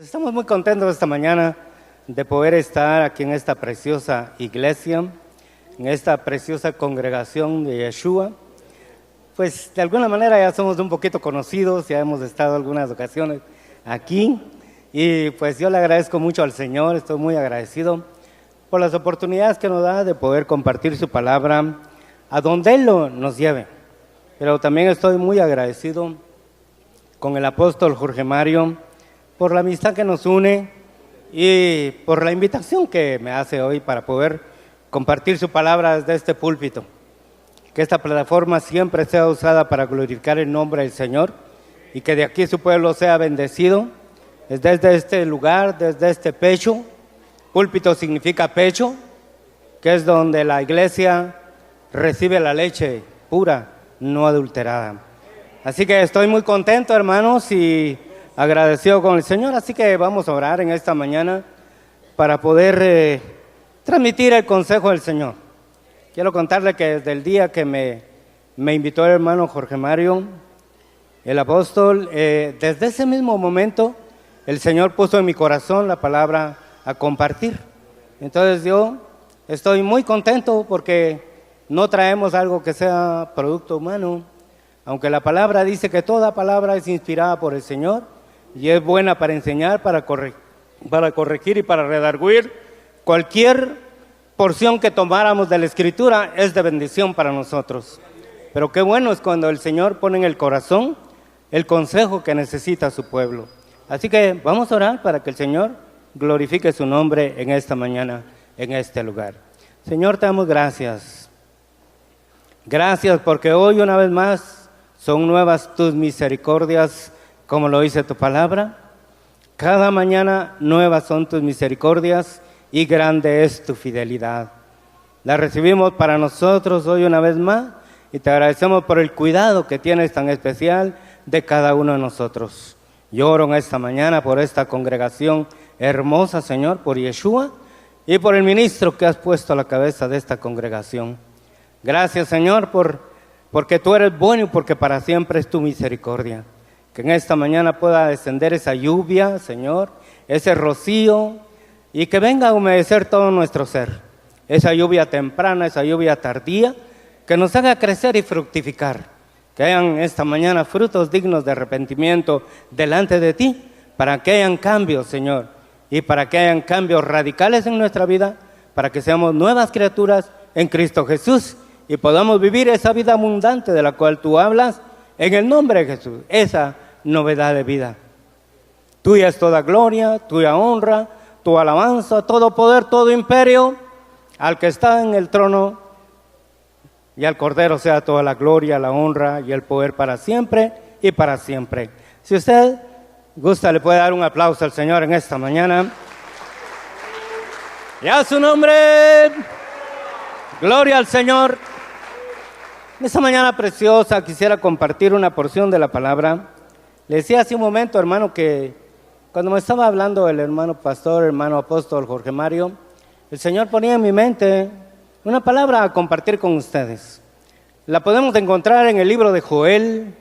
Estamos muy contentos esta mañana de poder estar aquí en esta preciosa iglesia, en esta preciosa congregación de Yeshua. Pues de alguna manera ya somos un poquito conocidos, ya hemos estado algunas ocasiones aquí y pues yo le agradezco mucho al Señor, estoy muy agradecido por las oportunidades que nos da de poder compartir su palabra a donde Él nos lleve. Pero también estoy muy agradecido con el apóstol Jorge Mario por la amistad que nos une y por la invitación que me hace hoy para poder compartir su palabra desde este púlpito. Que esta plataforma siempre sea usada para glorificar el nombre del Señor y que de aquí su pueblo sea bendecido. Es desde este lugar, desde este pecho. Púlpito significa pecho, que es donde la iglesia recibe la leche pura, no adulterada. Así que estoy muy contento, hermanos, y agradecido con el Señor, así que vamos a orar en esta mañana para poder transmitir el consejo del Señor. Quiero contarle que desde el día que me invitó el hermano Jorge Mario, el apóstol, desde ese mismo momento el Señor puso en mi corazón la palabra a compartir. Entonces yo estoy muy contento porque no traemos algo que sea producto humano, aunque la palabra dice que toda palabra es inspirada por el Señor y es buena para enseñar, para corregir y para redarguir. Cualquier porción que tomáramos de la Escritura es de bendición para nosotros. Pero qué bueno es cuando el Señor pone en el corazón el consejo que necesita su pueblo. Así que vamos a orar para que el Señor glorifique su nombre en esta mañana, en este lugar. Señor, te damos gracias. Gracias porque hoy una vez más son nuevas tus misericordias, como lo dice tu palabra. Cada mañana nuevas son tus misericordias y grande es tu fidelidad. La recibimos para nosotros hoy una vez más y te agradecemos por el cuidado que tienes tan especial de cada uno de nosotros. Yo oro en esta mañana por esta congregación hermosa, Señor, por Yeshua y por el ministro que has puesto a la cabeza de esta congregación. Gracias, Señor, porque tú eres bueno y porque para siempre es tu misericordia. Que en esta mañana pueda descender esa lluvia, Señor, ese rocío, y que venga a humedecer todo nuestro ser. Esa lluvia temprana, esa lluvia tardía, que nos haga crecer y fructificar. Que hayan esta mañana frutos dignos de arrepentimiento delante de ti, para que hayan cambios, Señor, y para que hayan cambios radicales en nuestra vida, para que seamos nuevas criaturas en Cristo Jesús y podamos vivir esa vida abundante de la cual tú hablas en el nombre de Jesús, esa novedad de vida. Tuya es toda gloria, tuya honra, tu alabanza, todo poder, todo imperio, al que está en el trono y al Cordero sea toda la gloria, la honra y el poder para siempre y para siempre. Si usted gusta, le puede dar un aplauso al Señor en esta mañana. Y a su nombre, gloria al Señor. En esta mañana preciosa quisiera compartir una porción de la palabra. Le decía hace un momento, hermano, que cuando me estaba hablando el hermano pastor, hermano apóstol Jorge Mario, el Señor ponía en mi mente una palabra a compartir con ustedes. La podemos encontrar en el libro de Joel.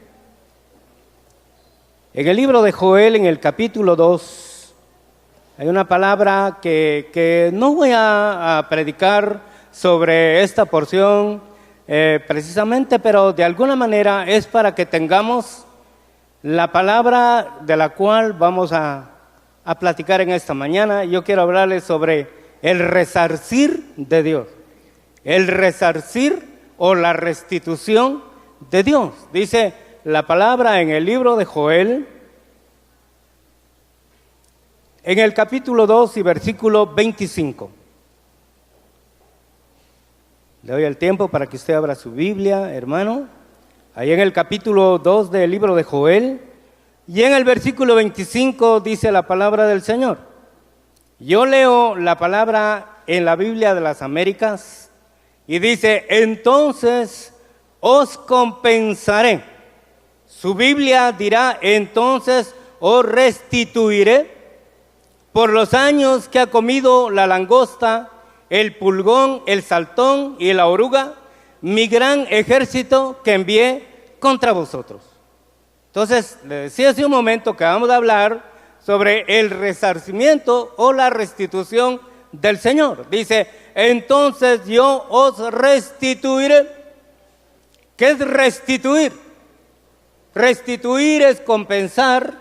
En el libro de Joel, en el capítulo 2, hay una palabra que no voy a predicar sobre esta porción precisamente, pero de alguna manera es para que tengamos la palabra de la cual vamos a platicar en esta mañana. Yo quiero hablarles sobre el resarcir de Dios. El resarcir o la restitución de Dios. Dice la palabra en el libro de Joel, en el capítulo 2 y versículo 25. Le doy el tiempo para que usted abra su Biblia, hermano. Ahí en el capítulo 2 del libro de Joel, y en el versículo 25 dice la palabra del Señor. Yo leo la palabra en la Biblia de las Américas y dice: entonces os compensaré. Su Biblia dirá: entonces os restituiré por los años que ha comido la langosta, el pulgón, el saltón y la oruga, mi gran ejército que envié contra vosotros. Entonces, le decía hace un momento que vamos a hablar sobre el resarcimiento o la restitución del Señor. Dice, entonces yo os restituiré. ¿Qué es restituir? Restituir es compensar.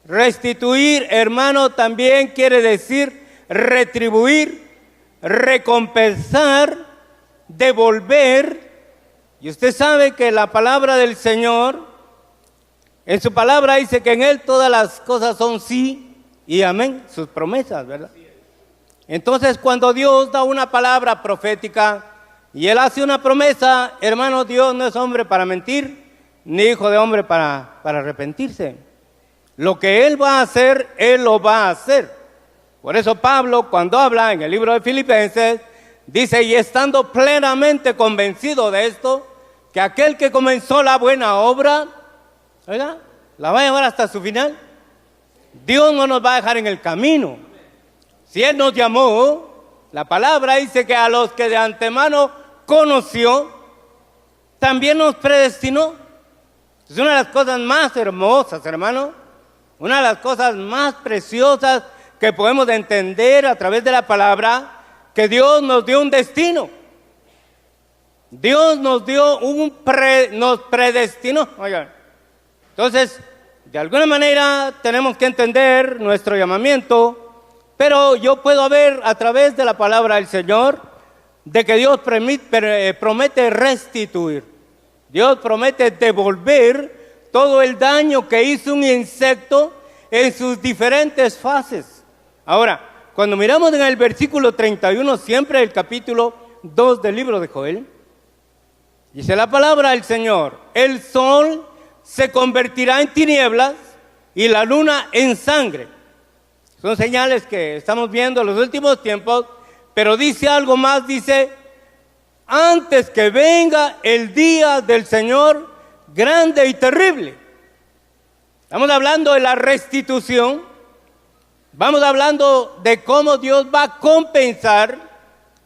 Restituir, hermano, también quiere decir retribuir, recompensar, devolver. Y usted sabe que la palabra del Señor, en su palabra dice que en Él todas las cosas son sí y amén, sus promesas, ¿verdad? Entonces, cuando Dios da una palabra profética y Él hace una promesa, hermano, Dios no es hombre para mentir, ni hijo de hombre para arrepentirse. Lo que Él va a hacer, Él lo va a hacer. Por eso Pablo, cuando habla en el libro de Filipenses, dice, y estando plenamente convencido de esto, que aquel que comenzó la buena obra, ¿verdad?, la va a llevar hasta su final. Dios no nos va a dejar en el camino. Si Él nos llamó, la palabra dice que a los que de antemano conoció, también nos predestinó. Es una de las cosas más hermosas, hermano, una de las cosas más preciosas que podemos entender a través de la palabra, que Dios nos dio un destino. Dios nos dio nos predestinó. Oigan. Entonces, de alguna manera tenemos que entender nuestro llamamiento, pero yo puedo ver a través de la palabra del Señor de que Dios promete restituir. Dios promete devolver todo el daño que hizo un insecto en sus diferentes fases. Ahora, cuando miramos en el versículo 31, siempre el capítulo 2 del libro de Joel, dice la palabra del Señor, el sol se convertirá en tinieblas y la luna en sangre. Son señales que estamos viendo en los últimos tiempos, pero dice algo más, dice, antes que venga el día del Señor grande y terrible. Estamos hablando de la restitución, vamos hablando de cómo Dios va a compensar,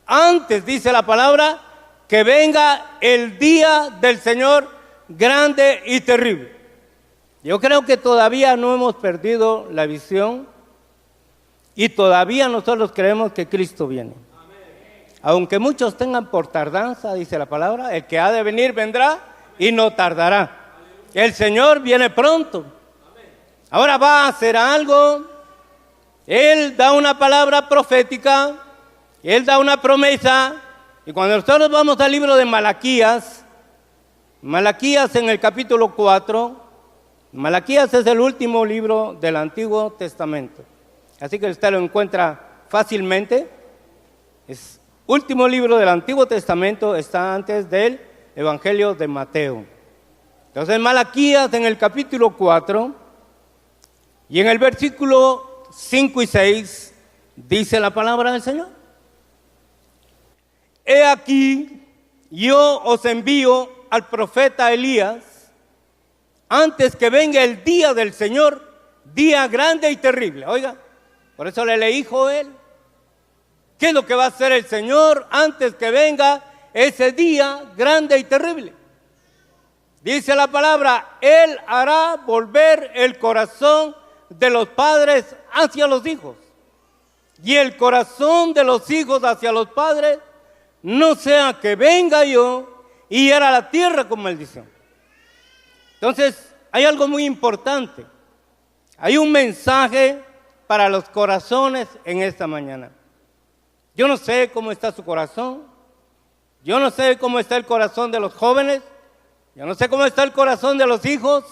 antes, dice la palabra, que venga el día del Señor grande y terrible. Yo creo que todavía no hemos perdido la visión y todavía nosotros creemos que Cristo viene. Aunque muchos tengan por tardanza, dice la palabra, el que ha de venir vendrá y no tardará. El Señor viene pronto. Ahora va a hacer algo. Él da una palabra profética, Él da una promesa. Y cuando nosotros vamos al libro de Malaquías, Malaquías en el capítulo 4, Malaquías es el último libro del Antiguo Testamento. Así que usted lo encuentra fácilmente. Es último libro del Antiguo Testamento, está antes del Evangelio de Mateo. Entonces Malaquías en el capítulo 4 y en el versículo 5 y 6 dice la palabra del Señor. He aquí, yo os envío al profeta Elías antes que venga el día del Señor, día grande y terrible. Oiga, por eso le leí Joel. ¿Qué es lo que va a hacer el Señor antes que venga ese día grande y terrible? Dice la palabra, Él hará volver el corazón de los padres hacia los hijos y el corazón de los hijos hacia los padres, no sea que venga yo y hiera la tierra con maldición. Entonces, hay algo muy importante. Hay un mensaje para los corazones en esta mañana. Yo no sé cómo está su corazón. Yo no sé cómo está el corazón de los jóvenes. Yo no sé cómo está el corazón de los hijos.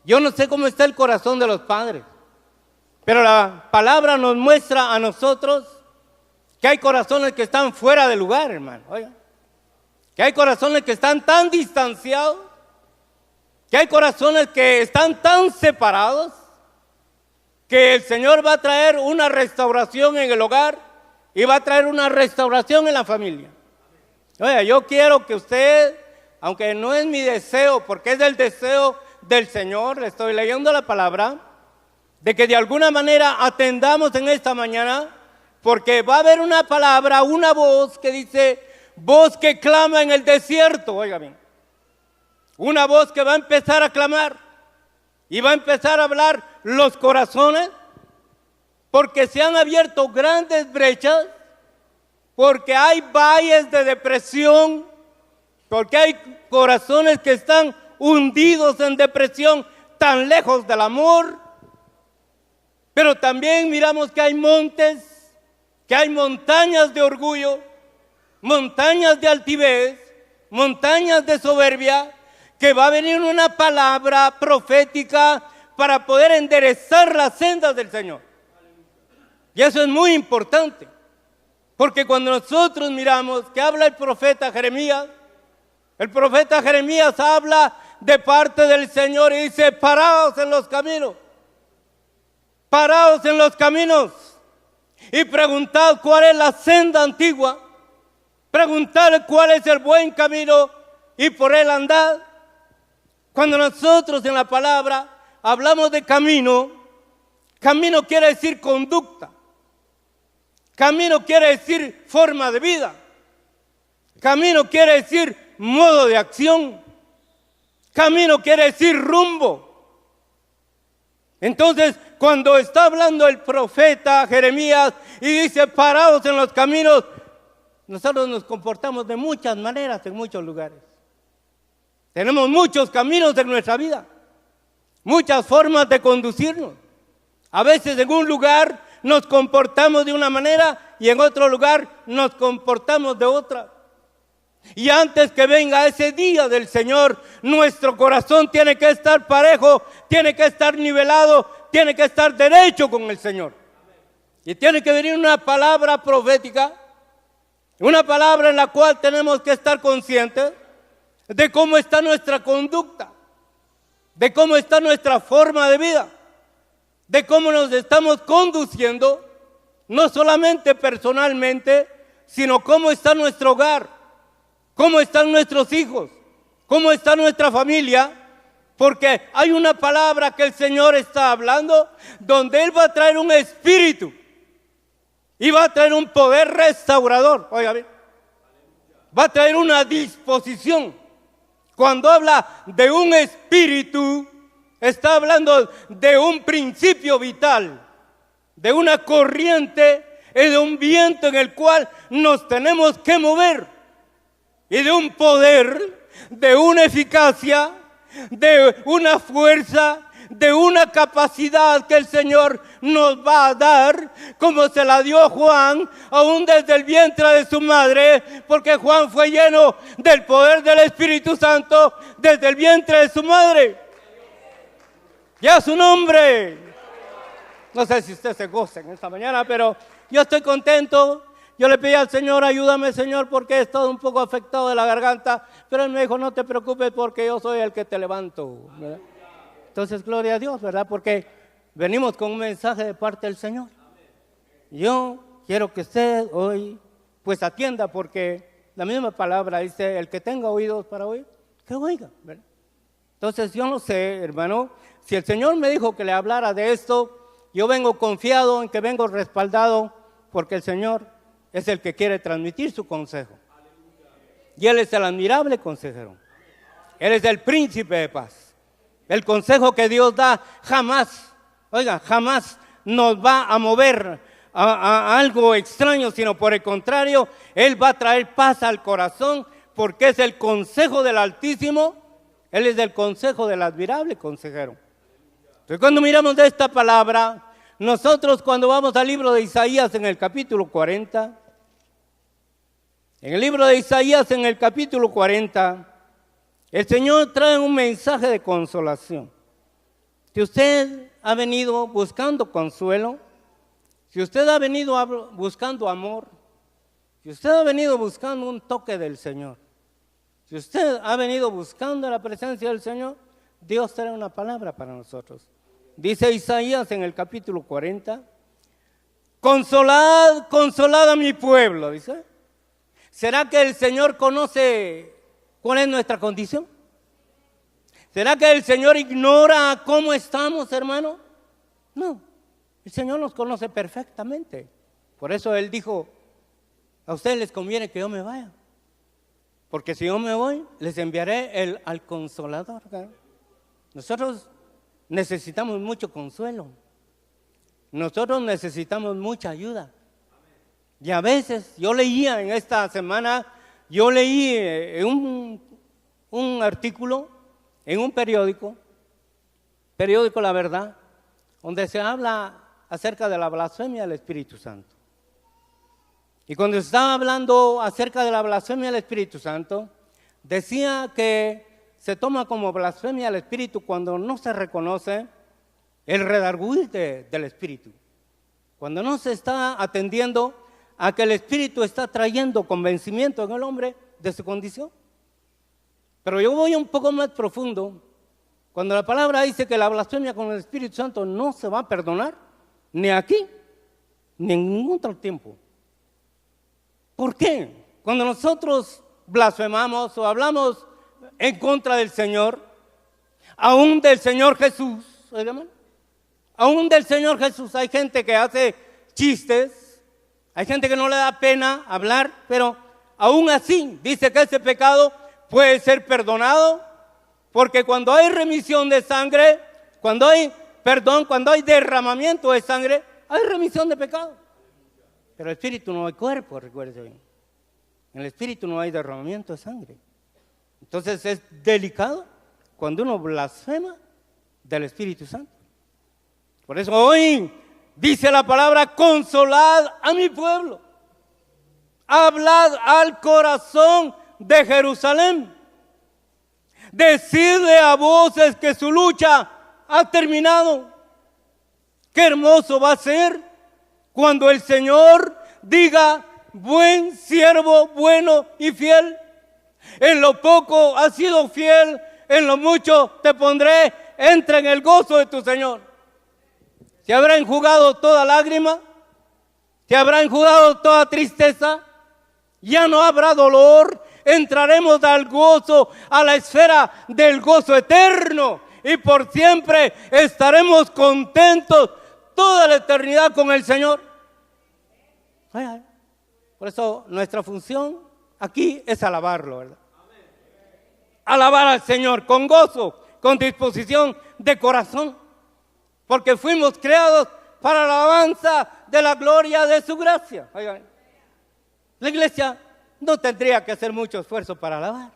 Yo no sé cómo está el corazón de los padres. Pero la palabra nos muestra a nosotros que hay corazones que están fuera de lugar, hermano. Oiga. Que hay corazones que están tan distanciados. Que hay corazones que están tan separados. Que el Señor va a traer una restauración en el hogar. Y va a traer una restauración en la familia. Oiga, yo quiero que usted, aunque no es mi deseo, porque es el deseo del Señor, le estoy leyendo la palabra, de que de alguna manera atendamos en esta mañana, porque va a haber una palabra, una voz que dice, voz que clama en el desierto, oiga bien, una voz que va a empezar a clamar, Y va a empezar a hablar los corazones, porque se han abierto grandes brechas, porque hay valles de depresión, porque hay corazones que están hundidos en depresión, tan lejos del amor. Pero también miramos que hay montes, que hay montañas de orgullo, montañas de altivez, montañas de soberbia, que va a venir una palabra profética para poder enderezar las sendas del Señor. Y eso es muy importante, porque cuando nosotros miramos que habla el profeta Jeremías habla de parte del Señor y dice: paraos en los caminos, paraos en los caminos y preguntad cuál es la senda antigua, preguntad cuál es el buen camino y por él andad. Cuando nosotros en la palabra hablamos de camino, camino quiere decir conducta, camino quiere decir forma de vida, camino quiere decir modo de acción, camino quiere decir rumbo. Entonces, cuando está hablando el profeta Jeremías y dice: parados en los caminos, nosotros nos comportamos de muchas maneras en muchos lugares. Tenemos muchos caminos en nuestra vida, muchas formas de conducirnos. A veces en un lugar nos comportamos de una manera y en otro lugar nos comportamos de otra. Y antes que venga ese día del Señor, nuestro corazón tiene que estar parejo, tiene que estar nivelado, tiene que estar derecho con el Señor. Y tiene que venir una palabra profética, una palabra en la cual tenemos que estar conscientes de cómo está nuestra conducta, de cómo está nuestra forma de vida, de cómo nos estamos conduciendo, no solamente personalmente, sino cómo está nuestro hogar, cómo están nuestros hijos, cómo está nuestra familia, porque hay una palabra que el Señor está hablando, donde Él va a traer un espíritu y va a traer un poder restaurador. Oiga bien, va a traer una disposición. Cuando habla de un espíritu, está hablando de un principio vital, de una corriente y de un viento en el cual nos tenemos que mover, y de un poder, de una eficacia, de una fuerza, de una capacidad que el Señor nos va a dar, como se la dio a Juan, aún desde el vientre de su madre, porque Juan fue lleno del poder del Espíritu Santo desde el vientre de su madre. Ya su nombre. No sé si usted se goza en esta mañana, pero yo estoy contento. Yo le pedí al Señor: ayúdame, Señor, porque he estado un poco afectado de la garganta, pero Él me dijo: no te preocupes, porque yo soy el que te levanto, ¿verdad? Entonces, gloria a Dios, ¿verdad? Porque venimos con un mensaje de parte del Señor. Yo quiero que usted hoy pues atienda, porque la misma palabra dice: el que tenga oídos para oír, que oiga, ¿verdad? Entonces, yo no sé, hermano, si el Señor me dijo que le hablara de esto, yo vengo confiado en que vengo respaldado, porque el Señor es el que quiere transmitir su consejo. Y Él es el admirable consejero. Él es el príncipe de paz. El consejo que Dios da jamás, oiga, jamás nos va a mover a algo extraño, sino por el contrario, Él va a traer paz al corazón, porque es el consejo del Altísimo. Él es el consejo del admirable consejero. Entonces, cuando miramos de esta palabra, nosotros cuando vamos al libro de Isaías en el capítulo 40, en el libro de Isaías en el capítulo 40, el Señor trae un mensaje de consolación. Si usted ha venido buscando consuelo, si usted ha venido buscando amor, si usted ha venido buscando un toque del Señor, si usted ha venido buscando la presencia del Señor, Dios trae una palabra para nosotros. Dice Isaías en el capítulo 40, consolad, consolad a mi pueblo, dice. ¿Será que el Señor conoce cuál es nuestra condición? ¿Será que el Señor ignora cómo estamos, hermano? No, el Señor nos conoce perfectamente. Por eso Él dijo: a ustedes les conviene que yo me vaya, porque si yo me voy, les enviaré al Consolador. Nosotros necesitamos mucho consuelo. Nosotros necesitamos mucha ayuda. Y a veces, yo leía en esta semana, yo leí un artículo en un periódico La Verdad, donde se habla acerca de la blasfemia del Espíritu Santo. Y cuando estaba hablando acerca de la blasfemia del Espíritu Santo, decía que se toma como blasfemia al Espíritu cuando no se reconoce el redarguir del Espíritu. Cuando no se está atendiendo a que el Espíritu está trayendo convencimiento en el hombre de su condición. Pero yo voy un poco más profundo. Cuando la palabra dice que la blasfemia con el Espíritu Santo no se va a perdonar, ni aquí, ni en ningún otro tiempo. ¿Por qué? Cuando nosotros blasfemamos o hablamos en contra del Señor, aún del Señor Jesús, ¿oigan? Aún del Señor Jesús, hay gente que hace chistes, hay gente que no le da pena hablar, pero aún así dice que ese pecado puede ser perdonado, porque cuando hay remisión de sangre, cuando hay derramamiento de sangre, hay remisión de pecado. Pero el Espíritu no hay cuerpo, recuerde bien. En el Espíritu no hay derramamiento de sangre. Entonces es delicado cuando uno blasfema del Espíritu Santo. Por eso hoy dice la palabra: consolad a mi pueblo, hablad al corazón de Jerusalén, decidle a voces que su lucha ha terminado. Qué hermoso va a ser cuando el Señor diga: buen siervo, bueno y fiel, en lo poco has sido fiel, en lo mucho te pondré, entra en el gozo de tu Señor. ¿Se habrá enjugado toda lágrima? ¿Se habrá enjugado toda tristeza? Ya no habrá dolor, entraremos al gozo, a la esfera del gozo eterno, y por siempre estaremos contentos toda la eternidad con el Señor. Por eso nuestra función aquí es alabarlo, ¿verdad? Alabar al Señor con gozo, con disposición de corazón, porque fuimos creados para la alabanza de la gloria de su gracia. Oigan, la iglesia no tendría que hacer mucho esfuerzo para alabar.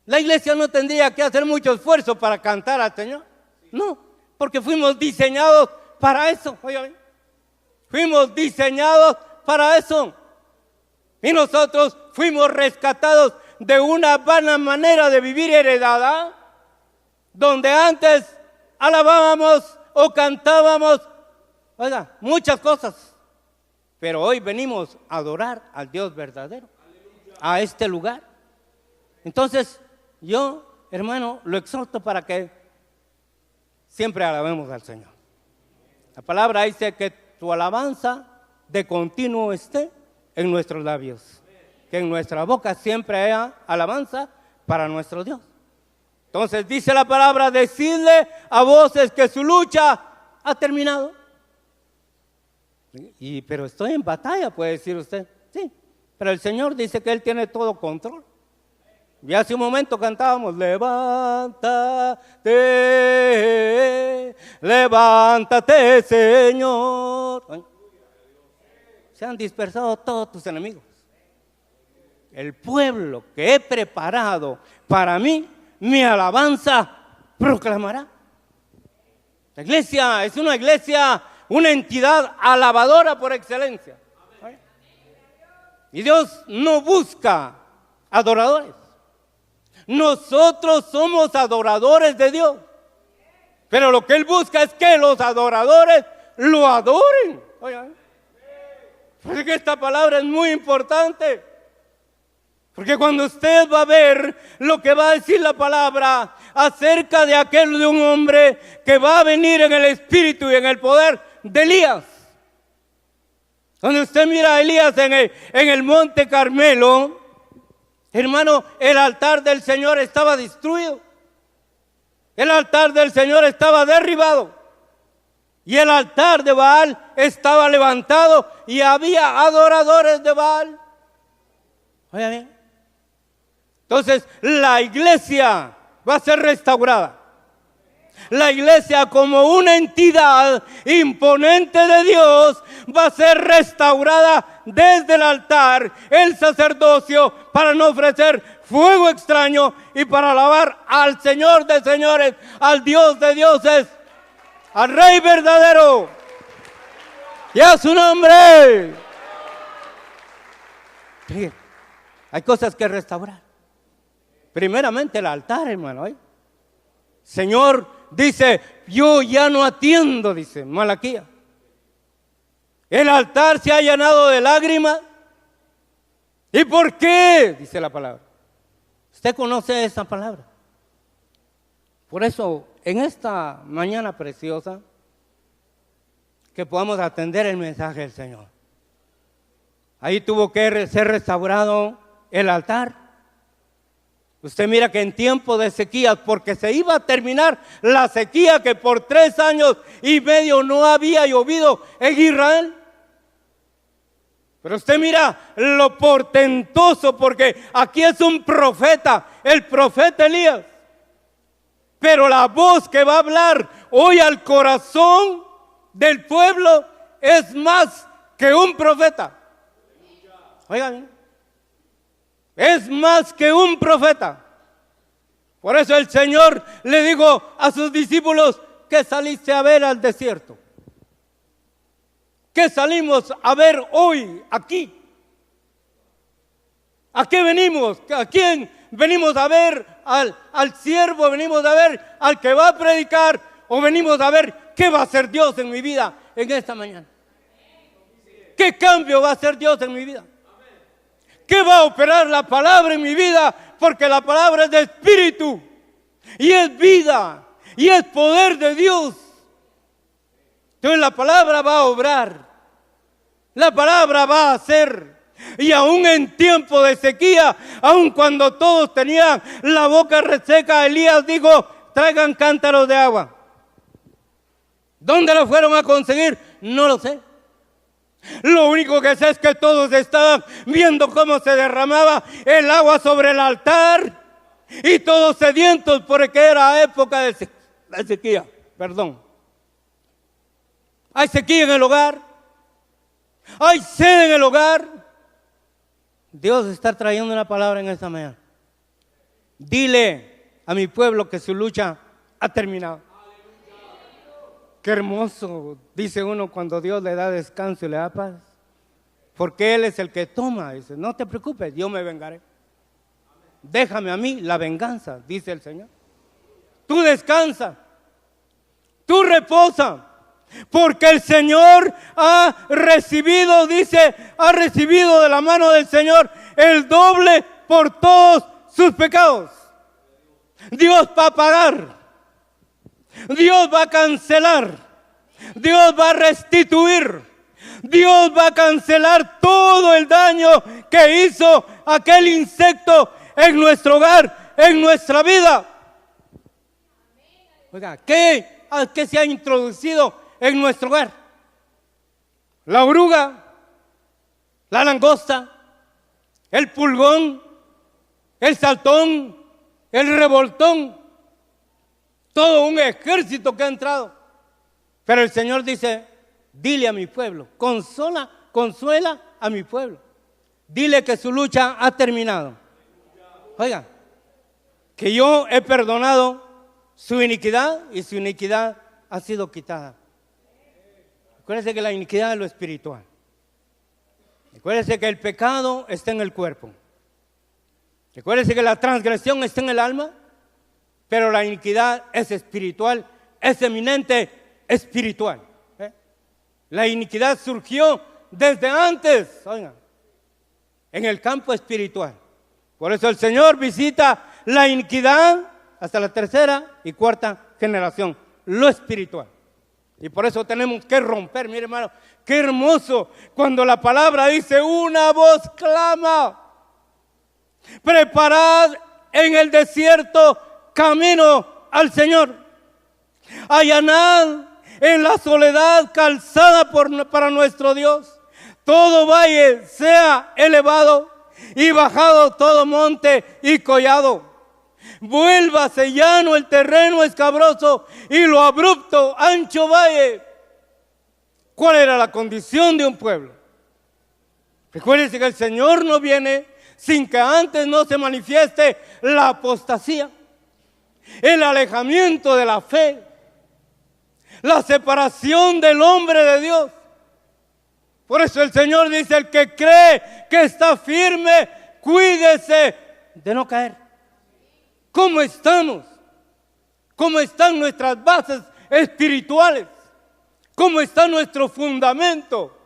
La iglesia no tendría que hacer mucho esfuerzo para cantar al Señor. No, porque fuimos diseñados para eso. Oigan, fuimos diseñados para eso. Y nosotros fuimos rescatados de una vana manera de vivir heredada, donde antes alabábamos o cantábamos, oiga, muchas cosas. Pero hoy venimos a adorar al Dios verdadero, a este lugar. Entonces, yo, hermano, lo exhorto para que siempre alabemos al Señor. La palabra dice que tu alabanza de continuo esté en nuestros labios, que en nuestra boca siempre haya alabanza para nuestro Dios. Entonces dice la palabra: decidle a voces que su lucha ha terminado. Pero estoy en batalla, puede decir usted. Sí, pero el Señor dice que Él tiene todo control. Y hace un momento cantábamos: levántate, levántate, Señor. Se han dispersado todos tus enemigos. El pueblo que he preparado para mí, mi alabanza proclamará. La iglesia es una iglesia, una entidad alabadora por excelencia. Y Dios no busca adoradores. Nosotros somos adoradores de Dios. Pero lo que Él busca es que los adoradores lo adoren. Oigan, porque esta palabra es muy importante. Porque cuando usted va a ver lo que va a decir la palabra acerca de aquel de un hombre que va a venir en el espíritu y en el poder de Elías. Cuando usted mira a Elías en el monte Carmelo, hermano, el altar del Señor estaba destruido. El altar del Señor estaba derribado. Y el altar de Baal estaba levantado y había adoradores de Baal. Oiga bien. Entonces la iglesia va a ser restaurada. La iglesia, como una entidad imponente de Dios, va a ser restaurada desde el altar, el sacerdocio, para no ofrecer fuego extraño y para alabar al Señor de señores, al Dios de dioses, al Rey verdadero y a su nombre. Sí, hay cosas que restaurar. Primeramente el altar, hermano. Señor dice, yo ya no atiendo, dice Malaquías. El altar se ha llenado de lágrimas. ¿Y por qué? Dice la palabra. Usted conoce esa palabra. Por eso, en esta mañana preciosa, que podamos atender el mensaje del Señor. Ahí tuvo que ser restaurado el altar. Usted mira que en tiempo de sequía, porque se iba a terminar la sequía que por 3 años y medio no había llovido en Israel. Pero usted mira lo portentoso, porque aquí es un profeta, el profeta Elías. Pero la voz que va a hablar hoy al corazón del pueblo es más que un profeta. Oigan, es más que un profeta. Por eso el Señor le dijo a sus discípulos: ¿qué saliste a ver al desierto? ¿Qué salimos a ver hoy aquí? ¿A qué venimos? ¿A quién venimos a ver? ¿Al siervo? ¿Venimos a ver al que va a predicar? ¿O venimos a ver qué va a hacer Dios en mi vida en esta mañana? ¿Qué cambio va a hacer Dios en mi vida? ¿Qué va a operar la palabra en mi vida? Porque la palabra es de espíritu y es vida y es poder de Dios. Entonces la palabra va a obrar, la palabra va a hacer. Y aún en tiempo de sequía, aún cuando todos tenían la boca reseca, Elías dijo: traigan cántaros de agua. ¿Dónde lo fueron a conseguir? No lo sé. Lo único que sé es que todos estaban viendo cómo se derramaba el agua sobre el altar y todos sedientos porque era época de sequía. Perdón. Hay sequía en el hogar, hay sed en el hogar. Dios está trayendo una palabra en esta mañana. Dile a mi pueblo que su lucha ha terminado. Qué hermoso, dice uno, cuando Dios le da descanso y le da paz. Porque Él es el que toma. Dice: no te preocupes, yo me vengaré. Déjame a mí la venganza, dice el Señor. Tú descansa, tú reposa. Porque el Señor ha recibido, dice, ha recibido de la mano del Señor el doble por todos sus pecados. Dios va a pagar, Dios va a cancelar, Dios va a restituir, Dios va a cancelar todo el daño que hizo aquel insecto en nuestro hogar, en nuestra vida. Oiga, ¿qué se ha introducido en nuestro hogar? La oruga, la langosta, el pulgón, el saltón, el revoltón, todo un ejército que ha entrado. Pero el Señor dice: dile a mi pueblo, consuela a mi pueblo, dile que su lucha ha terminado. Oiga, que yo he perdonado su iniquidad y su iniquidad ha sido quitada. Acuérdense que la iniquidad es lo espiritual. Acuérdense que el pecado está en el cuerpo. Acuérdense que la transgresión está en el alma, pero la iniquidad es espiritual, es eminente espiritual. La iniquidad surgió desde antes, oigan, en el campo espiritual. Por eso el Señor visita la iniquidad hasta la 3ª y 4ª generación, lo espiritual. Y por eso tenemos que romper, mire hermano, qué hermoso cuando la palabra dice: una voz clama, preparad en el desierto camino al Señor, allanad en la soledad calzada para nuestro Dios. Todo valle sea elevado y bajado todo monte y collado. Vuélvase llano el terreno escabroso y lo abrupto, ancho valle. ¿Cuál era la condición de un pueblo? Recuérdense que el Señor no viene sin que antes no se manifieste la apostasía, el alejamiento de la fe, la separación del hombre de Dios. Por eso el Señor dice: el que cree que está firme, cuídese de no caer. ¿Cómo estamos? ¿Cómo están nuestras bases espirituales? ¿Cómo está nuestro fundamento?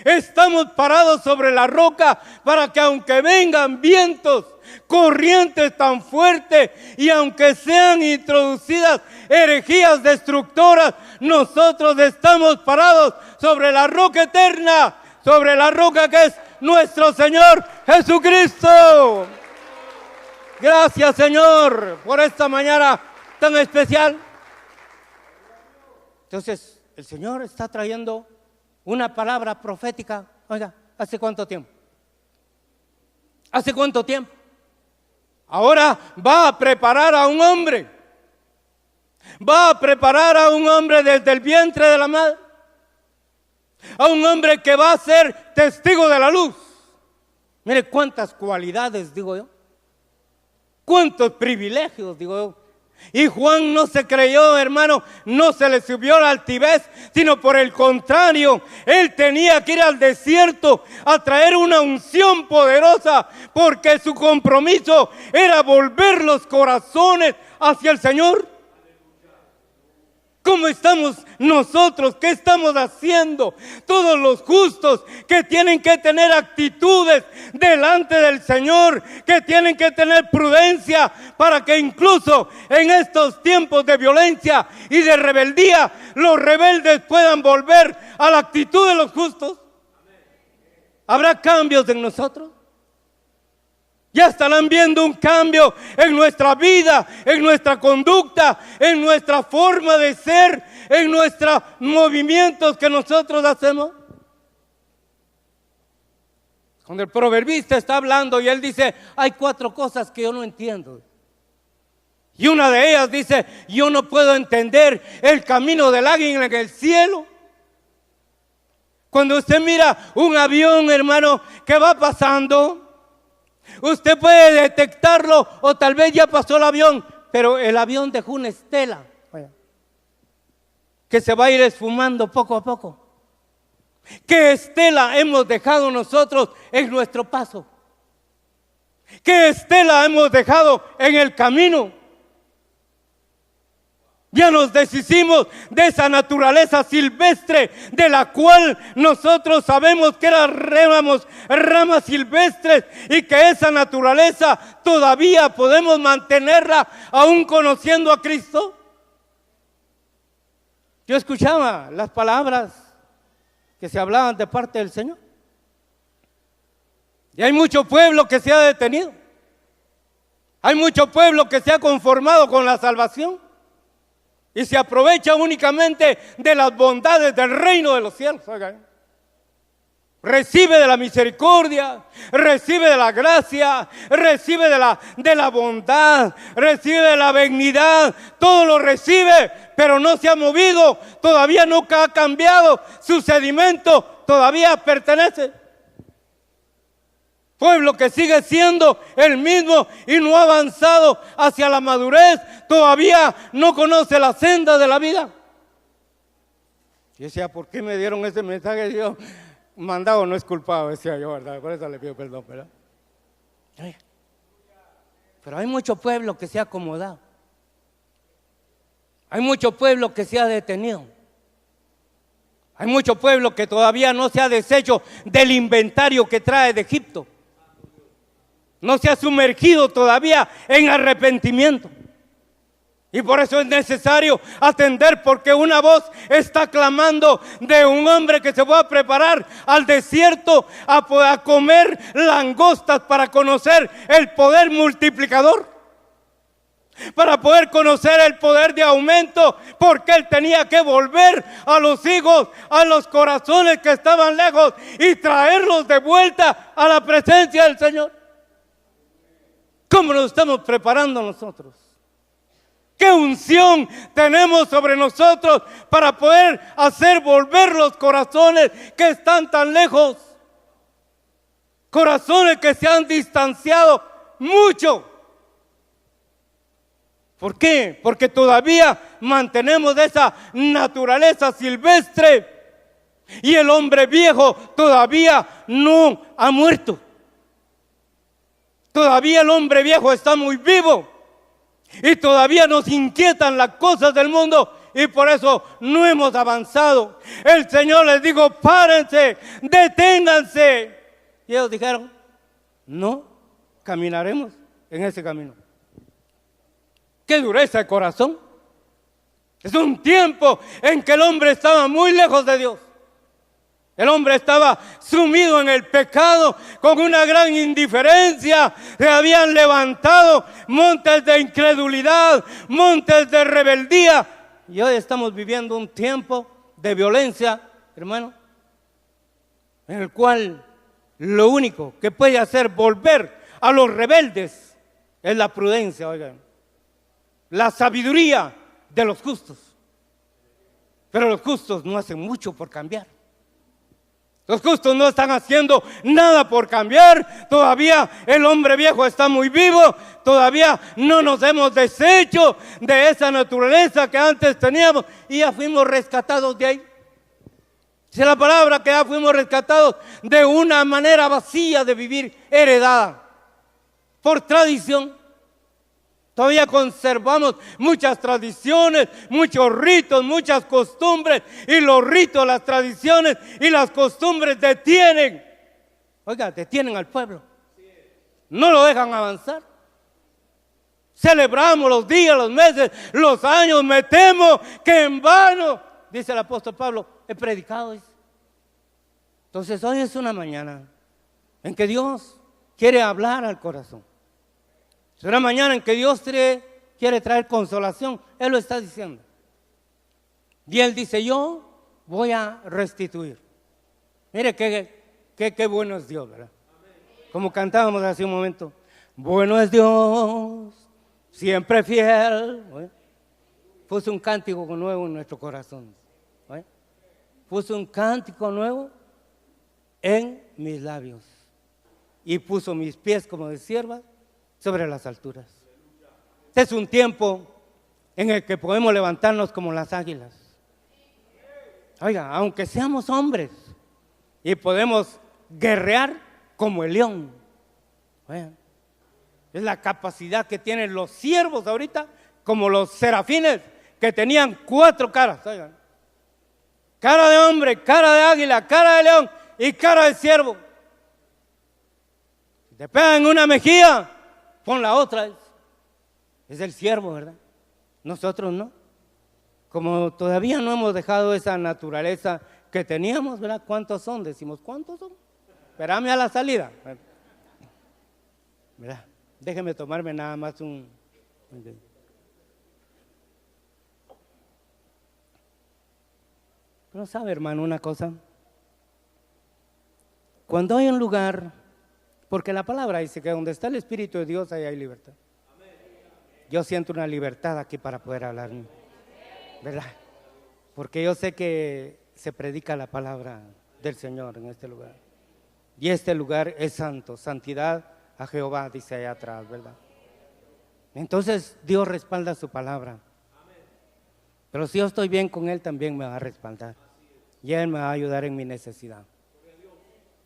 Estamos parados sobre la roca para que aunque vengan vientos, corrientes tan fuertes y aunque sean introducidas herejías destructoras, nosotros estamos parados sobre la roca eterna, sobre la roca que es nuestro Señor Jesucristo. Gracias, Señor, por esta mañana tan especial. Entonces, el Señor está trayendo una palabra profética. Oiga, ¿hace cuánto tiempo? ¿Hace cuánto tiempo? Ahora va a preparar a un hombre. Va a preparar a un hombre desde el vientre de la madre. A un hombre que va a ser testigo de la luz. Mire cuántas cualidades, digo yo. Cuántos privilegios, digo yo. Y Juan no se creyó, hermano, no se le subió la altivez, sino por el contrario, él tenía que ir al desierto a traer una unción poderosa, porque su compromiso era volver los corazones hacia el Señor. ¿Cómo estamos nosotros? ¿Qué estamos haciendo? Todos los justos que tienen que tener actitudes delante del Señor, que tienen que tener prudencia para que incluso en estos tiempos de violencia y de rebeldía, los rebeldes puedan volver a la actitud de los justos. ¿Habrá cambios en nosotros? Ya estarán viendo un cambio en nuestra vida, en nuestra conducta, en nuestra forma de ser, en nuestros movimientos que nosotros hacemos. Cuando el proverbista está hablando y él dice: hay 4 cosas que yo no entiendo. Y una de ellas dice: yo no puedo entender el camino del águila en el cielo. Cuando usted mira un avión, hermano, que va pasando, usted puede detectarlo, o tal vez ya pasó el avión, pero el avión dejó una estela que se va a ir esfumando poco a poco. ¿Qué estela hemos dejado nosotros en nuestro paso? ¿Qué estela hemos dejado en el camino? Ya nos deshicimos de esa naturaleza silvestre de la cual nosotros sabemos que eran ramas silvestres, y que esa naturaleza todavía podemos mantenerla aún conociendo a Cristo. Yo escuchaba las palabras que se hablaban de parte del Señor, y hay mucho pueblo que se ha detenido. Hay mucho pueblo que se ha conformado con la salvación y se aprovecha únicamente de las bondades del reino de los cielos. Recibe de la misericordia, recibe de la gracia, recibe de la bondad, recibe de la benignidad, todo lo recibe, pero no se ha movido, todavía no ha cambiado, su sedimento todavía pertenece. Pueblo que sigue siendo el mismo y no ha avanzado hacia la madurez, todavía no conoce la senda de la vida. Y decía: ¿por qué me dieron ese mensaje? Yo, mandado no es culpado, decía yo, ¿verdad? Por eso le pido perdón, ¿verdad? Pero hay mucho pueblo que se ha acomodado. Hay mucho pueblo que se ha detenido. Hay mucho pueblo que todavía no se ha deshecho del inventario que trae de Egipto. No se ha sumergido todavía en arrepentimiento. Y por eso es necesario atender, porque una voz está clamando de un hombre que se va a preparar al desierto a comer langostas para conocer el poder multiplicador, para poder conocer el poder de aumento, porque él tenía que volver a los hijos, a los corazones que estaban lejos, y traerlos de vuelta a la presencia del Señor. ¿Cómo nos estamos preparando nosotros? ¿Qué unción tenemos sobre nosotros para poder hacer volver los corazones que están tan lejos? Corazones que se han distanciado mucho. ¿Por qué? Porque todavía mantenemos esa naturaleza silvestre y el hombre viejo todavía no ha muerto. Todavía el hombre viejo está muy vivo y todavía nos inquietan las cosas del mundo y por eso no hemos avanzado. El Señor les dijo: párense, deténganse. Y ellos dijeron: no, caminaremos en ese camino. ¡Qué dureza de corazón! Es un tiempo en que el hombre estaba muy lejos de Dios. El hombre estaba sumido en el pecado con una gran indiferencia. Se habían levantado montes de incredulidad, montes de rebeldía. Y hoy estamos viviendo un tiempo de violencia, hermano, en el cual lo único que puede hacer volver a los rebeldes es la prudencia, oigan, la sabiduría de los justos. Pero los justos no hacen mucho por cambiar. Los justos no están haciendo nada por cambiar. Todavía el hombre viejo está muy vivo. Todavía no nos hemos deshecho de esa naturaleza que antes teníamos y ya fuimos rescatados de ahí. Dice la palabra que ya fuimos rescatados de una manera vacía de vivir, heredada por tradición. Todavía conservamos muchas tradiciones, muchos ritos, muchas costumbres. Y los ritos, las tradiciones y las costumbres detienen. Oiga, detienen al pueblo. No lo dejan avanzar. Celebramos los días, los meses, los años. Me temo que en vano, dice el apóstol Pablo, he predicado. Entonces hoy es una mañana en que Dios quiere hablar al corazón. Es una mañana en que Dios quiere traer consolación. Él lo está diciendo. Y Él dice: yo voy a restituir. Mire qué bueno es Dios, ¿verdad? Como cantábamos hace un momento. Bueno es Dios, siempre fiel. ¿Oye? Puso un cántico nuevo en nuestro corazón. ¿Oye? Puso un cántico nuevo en mis labios. Y puso mis pies como de sierva sobre las alturas. Este es un tiempo en el que podemos levantarnos como las águilas. Oiga, aunque seamos hombres y podemos guerrear como el león. Oiga, es la capacidad que tienen los siervos ahorita, como los serafines que tenían 4 caras. Oiga, cara de hombre, cara de águila, cara de león y cara de siervo. Si te pegan en una mejilla, pon la otra. Es el siervo, ¿verdad? Nosotros no. Como todavía no hemos dejado esa naturaleza que teníamos, ¿verdad? ¿Cuántos son? Decimos, ¿cuántos son? Espérame a la salida. ¿Verdad? Déjeme tomarme nada más un... Pero sabe, hermano, una cosa. Cuando hay un lugar... Porque la palabra dice que donde está el Espíritu de Dios, ahí hay libertad. Yo siento una libertad aquí para poder hablar, ¿verdad? Porque yo sé que se predica la palabra del Señor en este lugar. Y este lugar es santo, santidad a Jehová, dice allá atrás, ¿verdad? Entonces Dios respalda su palabra. Pero si yo estoy bien con Él, también me va a respaldar. Y Él me va a ayudar en mi necesidad.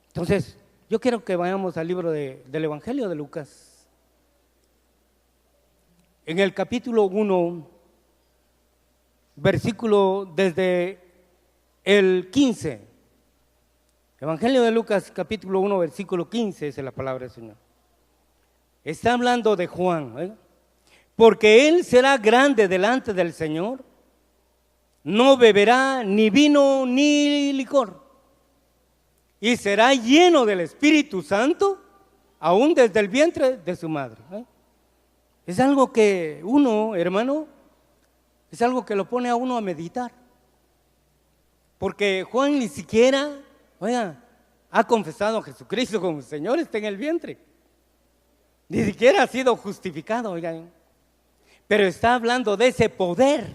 Entonces, yo quiero que vayamos al libro del Evangelio de Lucas. En el capítulo 1, versículo desde el 15. Evangelio de Lucas, capítulo 1, versículo 15, es la palabra del Señor. Está hablando de Juan, ¿eh? Porque él será grande delante del Señor, no beberá ni vino ni licor. Y será lleno del Espíritu Santo, aún desde el vientre de su madre. Es algo que uno, hermano, es algo que lo pone a uno a meditar. Porque Juan ni siquiera, oiga, ha confesado a Jesucristo como Señor, está en el vientre. Ni siquiera ha sido justificado, oigan. Pero está hablando de ese poder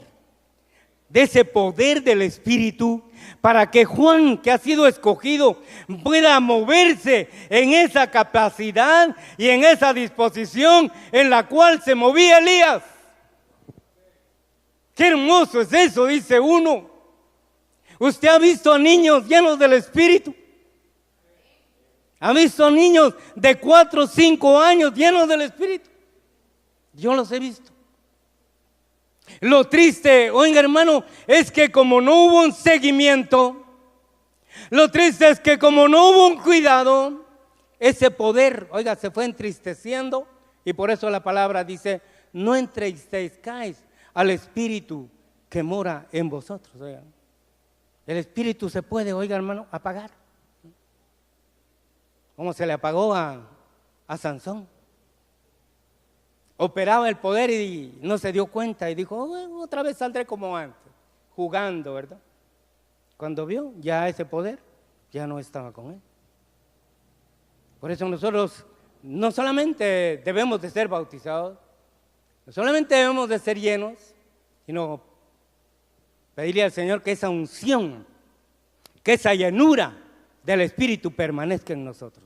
del Espíritu, para que Juan, que ha sido escogido, pueda moverse en esa capacidad y en esa disposición en la cual se movía Elías. Qué hermoso es eso, dice uno. Usted ha visto a niños llenos del Espíritu. ¿Ha visto niños de 4 o 5 años llenos del Espíritu? Yo los he visto. Lo triste, oiga hermano, es que como no hubo un seguimiento, lo triste es que como no hubo un cuidado, ese poder, oiga, se fue entristeciendo, y por eso la palabra dice, no entristezcáis al Espíritu que mora en vosotros. Oiga. El Espíritu se puede, oiga hermano, apagar. Como se le apagó a Sansón. Operaba el poder y no se dio cuenta y dijo, bueno, otra vez saldré como antes, jugando, ¿verdad? Cuando vio ya ese poder, ya no estaba con él. Por eso nosotros no solamente debemos de ser bautizados, no solamente debemos de ser llenos, sino pedirle al Señor que esa unción, que esa llenura del Espíritu permanezca en nosotros.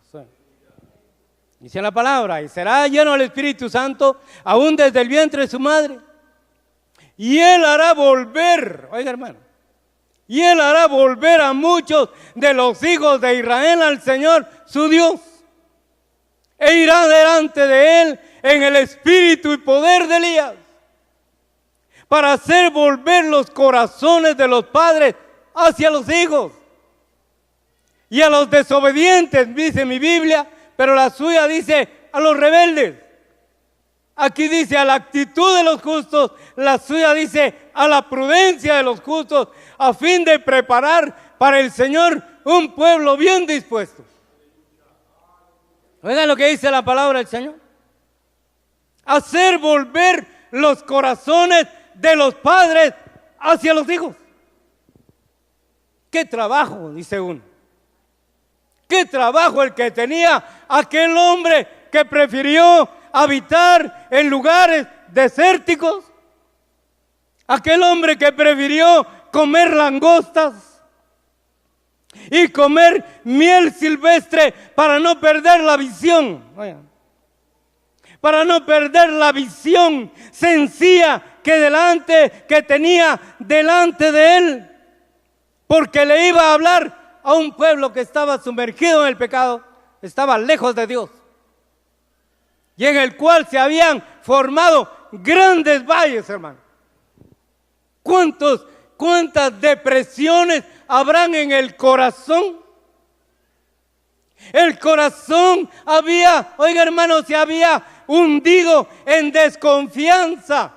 Dice la palabra, y será lleno del Espíritu Santo aún desde el vientre de su madre. Y Él hará volver, oiga hermano, y Él hará volver a muchos de los hijos de Israel al Señor su Dios. E irá delante de Él en el espíritu y poder de Elías, para hacer volver los corazones de los padres hacia los hijos. Y a los desobedientes, dice mi Biblia, pero la suya dice a los rebeldes. Aquí dice a la actitud de los justos, la suya dice a la prudencia de los justos, a fin de preparar para el Señor un pueblo bien dispuesto. Oigan lo que dice la palabra del Señor. Hacer volver los corazones de los padres hacia los hijos. ¡Qué trabajo!, dice uno. ¡Qué trabajo el que tenía aquel hombre que prefirió habitar en lugares desérticos! Aquel hombre que prefirió comer langostas y comer miel silvestre para no perder la visión. Oigan, para no perder la visión sencilla que tenía delante de él, porque le iba a hablar a un pueblo que estaba sumergido en el pecado, estaba lejos de Dios, y en el cual se habían formado grandes valles, hermano. ¿Cuántas depresiones habrán en el corazón? El corazón había, oiga hermano, se había hundido en desconfianza,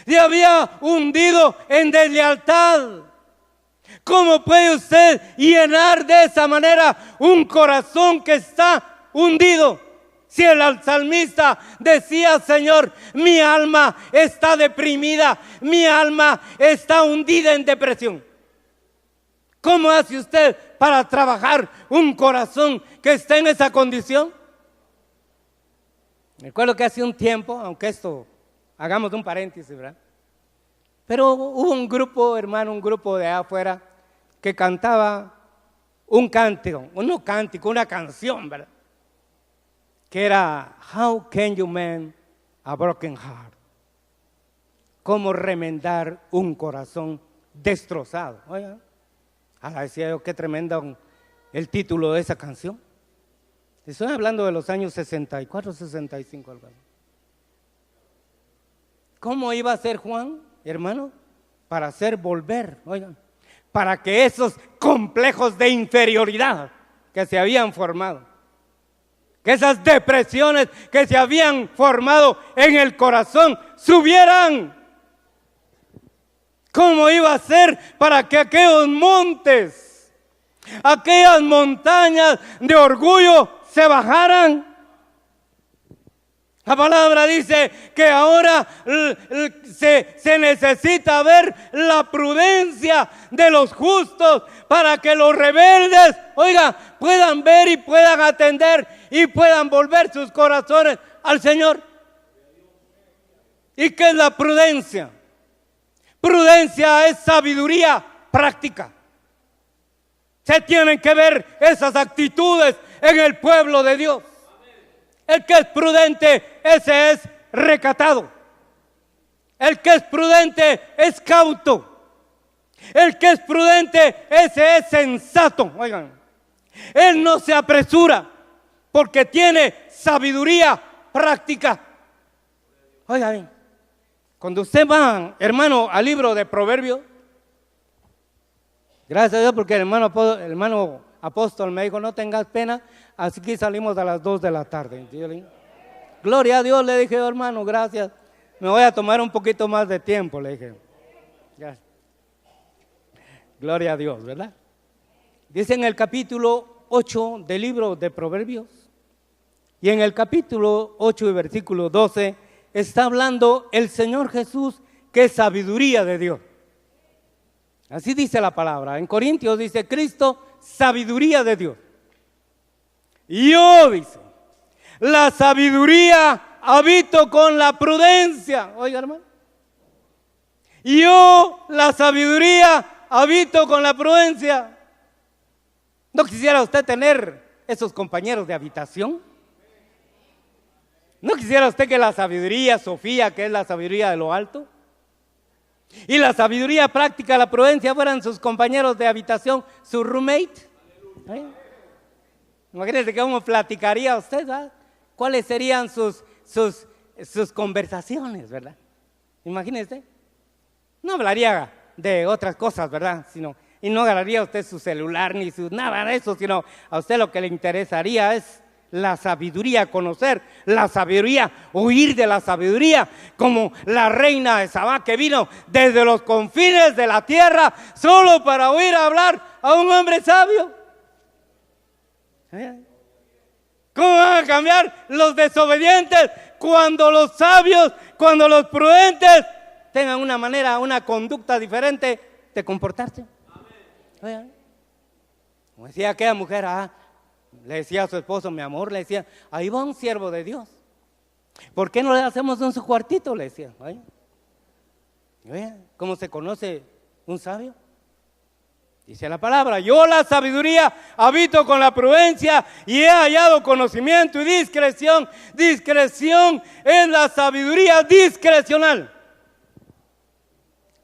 se había hundido en deslealtad. ¿Cómo puede usted llenar de esa manera un corazón que está hundido? Si el salmista decía, Señor, mi alma está deprimida, mi alma está hundida en depresión. ¿Cómo hace usted para trabajar un corazón que está en esa condición? Recuerdo que hace un tiempo, aunque esto, hagamos un paréntesis, ¿verdad? Pero hubo un grupo, hermano, un grupo de allá afuera que cantaba un cántico, una canción, ¿verdad? Que era How can you mend a broken heart? ¿Cómo remendar un corazón destrozado? Oiga, decía yo, qué tremendo el título de esa canción. Estoy hablando de los años 64, 65, algo así. ¿Cómo iba a ser Juan, hermano? Para hacer volver, oigan, para que esos complejos de inferioridad que se habían formado, que esas depresiones que se habían formado en el corazón subieran. ¿Cómo iba a ser para que aquellos montes, aquellas montañas de orgullo se bajaran? La palabra dice que ahora se necesita ver la prudencia de los justos para que los rebeldes, oiga, puedan ver y puedan atender y puedan volver sus corazones al Señor. ¿Y qué es la prudencia? Prudencia es sabiduría práctica. Se tienen que ver esas actitudes en el pueblo de Dios. El que es prudente, ese es recatado. El que es prudente es cauto. El que es prudente, ese es sensato. Oigan, él no se apresura porque tiene sabiduría práctica. Oigan, cuando usted va, hermano, al libro de Proverbios, gracias a Dios porque el hermano apóstol me dijo, no tengas pena, así que salimos a las 2 de la tarde. Gloria a Dios, le dije, hermano, gracias. Me voy a tomar un poquito más de tiempo, le dije. Ya. Gloria a Dios, ¿verdad? Dice en el capítulo 8 del libro de Proverbios, y en el capítulo 8 y versículo 12, está hablando el Señor Jesús, que es sabiduría de Dios. Así dice la palabra. En Corintios dice Cristo, sabiduría de Dios. Y yo, dice, la sabiduría habito con la prudencia. Oiga, hermano. Yo, la sabiduría, habito con la prudencia. ¿No quisiera usted tener esos compañeros de habitación? ¿No quisiera usted que la sabiduría, Sofía, que es la sabiduría de lo alto, y la sabiduría práctica, la prudencia, fueran sus compañeros de habitación, su roommate? ¿Eh? Imagínese cómo platicaría usted, ¿verdad? ¿Cuáles serían sus conversaciones, verdad? Imagínese. No hablaría de otras cosas, ¿verdad? Y no agarraría usted su celular ni nada de eso, sino a usted lo que le interesaría es la sabiduría, conocer la sabiduría, huir de la sabiduría, como la reina de Sabá que vino desde los confines de la tierra solo para oír hablar a un hombre sabio. ¿Cómo van a cambiar los desobedientes cuando los sabios, cuando los prudentes tengan una manera, una conducta diferente de comportarse? Como decía aquella mujer, le decía a su esposo, mi amor, le decía, ahí va un siervo de Dios. ¿Por qué no le hacemos en su cuartito? Le decía. ¿Cómo se conoce un sabio? Dice la palabra, yo la sabiduría habito con la prudencia y he hallado conocimiento y discreción. Discreción es la sabiduría discrecional.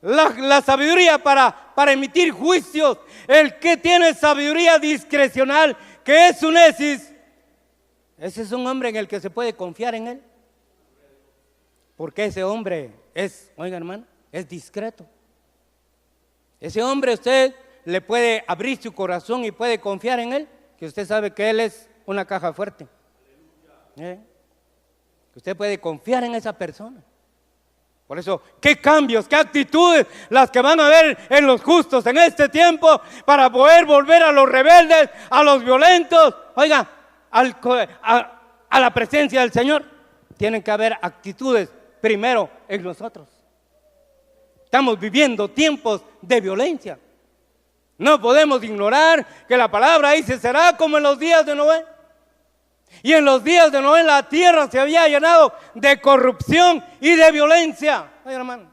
La sabiduría para emitir juicios. El que tiene sabiduría discrecional, que es un esis, ese es un hombre en el que se puede confiar en él. Porque ese hombre es, oiga hermano, es discreto. Ese hombre usted le puede abrir su corazón y puede confiar en él, que usted sabe que él es una caja fuerte. Usted puede confiar en esa persona. Por eso, ¿qué cambios, qué actitudes las que van a haber en los justos en este tiempo para poder volver a los rebeldes, a los violentos? Oiga, a la presencia del Señor. Tienen que haber actitudes primero en nosotros. Estamos viviendo tiempos de violencia. No podemos ignorar que la palabra dice, será como en los días de Noé. Y en los días de Noé la tierra se había llenado de corrupción y de violencia. Ay, hermano.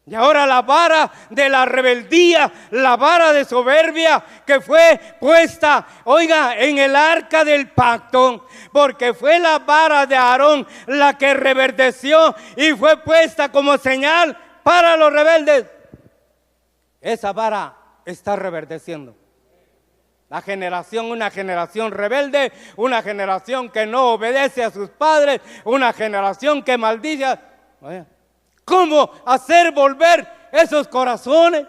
Y ahora la vara de la rebeldía, la vara de soberbia que fue puesta, oiga, en el arca del pacto, porque fue la vara de Aarón la que reverdeció y fue puesta como señal para los rebeldes. Esa vara está reverdeciendo. La generación, una generación rebelde, una generación que no obedece a sus padres, una generación que maldice. ¿Cómo hacer volver esos corazones?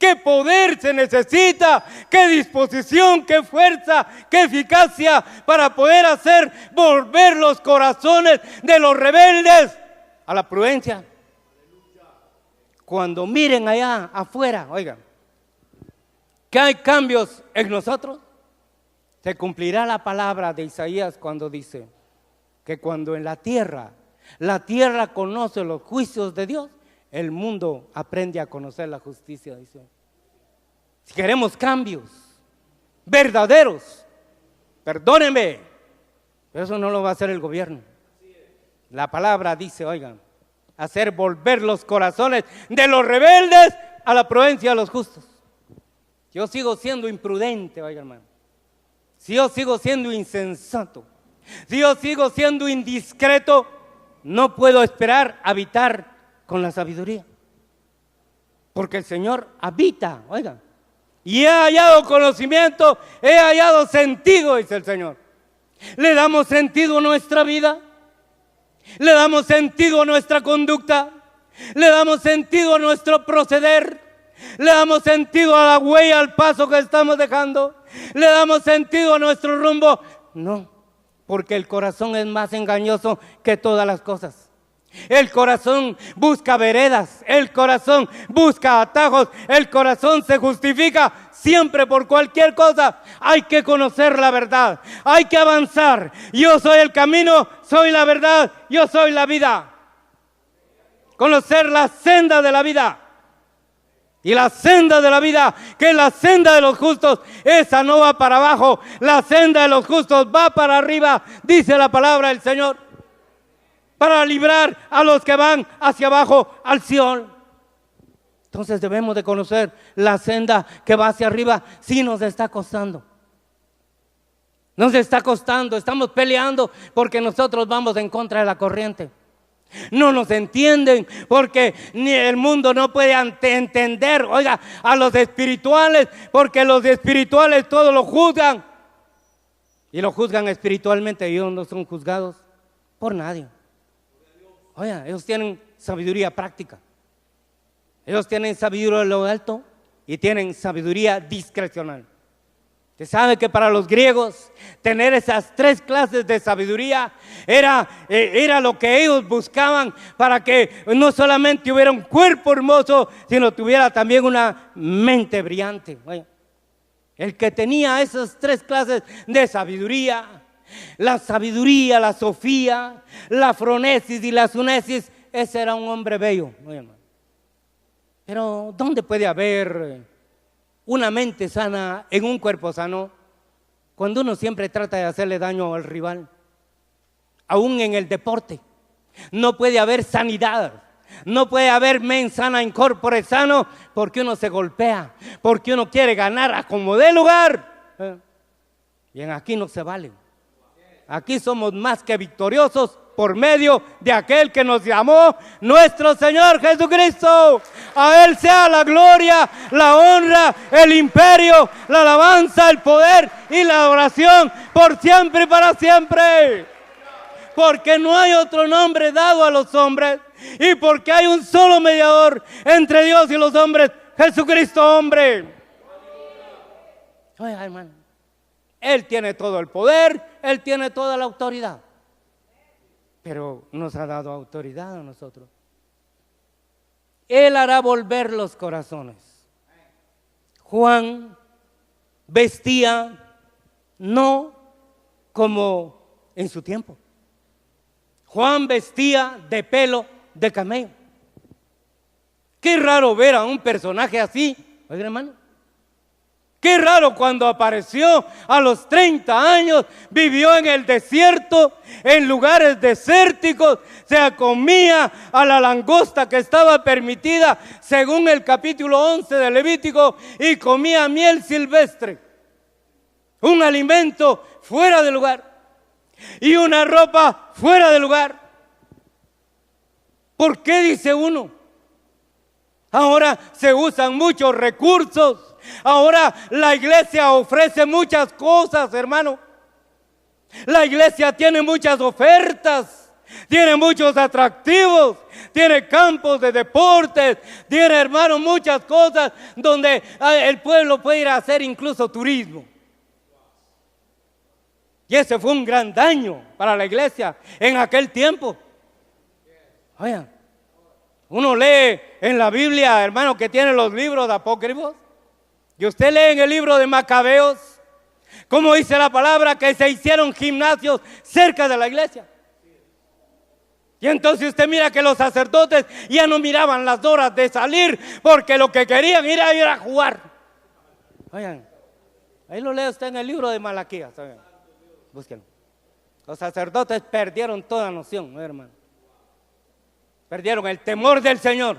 ¿Qué poder se necesita? ¿Qué disposición, qué fuerza, qué eficacia para poder hacer volver los corazones de los rebeldes a la prudencia? Cuando miren allá afuera, oigan, que hay cambios en nosotros, se cumplirá la palabra de Isaías cuando dice, que cuando en la tierra conoce los juicios de Dios, el mundo aprende a conocer la justicia de Dios. Si queremos cambios verdaderos, perdónenme, pero eso no lo va a hacer el gobierno. La palabra dice, oigan, hacer volver los corazones de los rebeldes a la prudencia de los justos. Yo sigo siendo imprudente, oiga hermano. Si yo sigo siendo insensato, si yo sigo siendo indiscreto, no puedo esperar habitar con la sabiduría. Porque el Señor habita, oiga. Y he hallado conocimiento, he hallado sentido, dice el Señor. ¿Le damos sentido a nuestra vida? ¿Le damos sentido a nuestra conducta? ¿Le damos sentido a nuestro proceder? ¿Le damos sentido a la huella, al paso que estamos dejando? ¿Le damos sentido a nuestro rumbo? No, porque el corazón es más engañoso que todas las cosas. El corazón busca veredas, el corazón busca atajos, el corazón se justifica siempre por cualquier cosa. Hay que conocer la verdad, hay que avanzar. Yo soy el camino, soy la verdad, yo soy la vida. Conocer la senda de la vida. Y la senda de la vida, que es la senda de los justos, esa no va para abajo, la senda de los justos va para arriba, dice la palabra del Señor, para librar a los que van hacia abajo al Sion. Entonces debemos de conocer la senda que va hacia arriba. Sí nos está costando. Nos está costando, estamos peleando porque nosotros vamos en contra de la corriente. No nos entienden porque ni el mundo no puede entender, oiga, a los espirituales, porque los espirituales todo lo juzgan y lo juzgan espiritualmente. Ellos no son juzgados por nadie. Oiga, ellos tienen sabiduría práctica, ellos tienen sabiduría de lo alto y tienen sabiduría discrecional. Usted sabe que para los griegos tener esas tres clases de sabiduría era lo que ellos buscaban para que no solamente hubiera un cuerpo hermoso, sino tuviera también una mente brillante. Oye, el que tenía esas tres clases de sabiduría, la sofía, la fronesis y la sunesis, ese era un hombre bello. Oye, pero ¿dónde puede haber una mente sana en un cuerpo sano cuando uno siempre trata de hacerle daño al rival? Aún en el deporte no puede haber sanidad, no puede haber mens sana in corpore sano, porque uno se golpea, porque uno quiere ganar a como dé lugar. Y aquí no se vale. Aquí somos más que victoriosos por medio de aquel que nos llamó, nuestro Señor Jesucristo. A Él sea la gloria, la honra, el imperio, la alabanza, el poder y la adoración por siempre y para siempre. Porque no hay otro nombre dado a los hombres y porque hay un solo mediador entre Dios y los hombres, Jesucristo hombre. Oiga, hermano, Él tiene todo el poder, Él tiene toda la autoridad. Pero nos ha dado autoridad a nosotros. Él hará volver los corazones. Juan vestía no como en su tiempo. Juan vestía de pelo de camello. Qué raro ver a un personaje así, oiga hermano. Qué raro cuando apareció a los 30 años, vivió en el desierto, en lugares desérticos, se comía a la langosta que estaba permitida según el capítulo 11 de Levítico y comía miel silvestre, un alimento fuera de lugar y una ropa fuera de lugar. ¿Por qué dice uno? Ahora se usan muchos recursos. Ahora la iglesia ofrece muchas cosas, hermano. La iglesia tiene muchas ofertas, tiene muchos atractivos, tiene campos de deportes, tiene, hermano, muchas cosas donde el pueblo puede ir a hacer incluso turismo. Y ese fue un gran daño para la iglesia en aquel tiempo. Oigan, uno lee en la Biblia, hermano, que tiene los libros apócrifos. Y usted lee en el libro de Macabeos, como dice la palabra, que se hicieron gimnasios cerca de la iglesia. Y entonces usted mira que los sacerdotes ya no miraban las horas de salir, porque lo que querían era ir a jugar. Oigan, ahí lo lee usted en el libro de Malaquías. Oigan, búsquenlo. Los sacerdotes perdieron toda noción, ¿no, hermano? Perdieron el temor del Señor.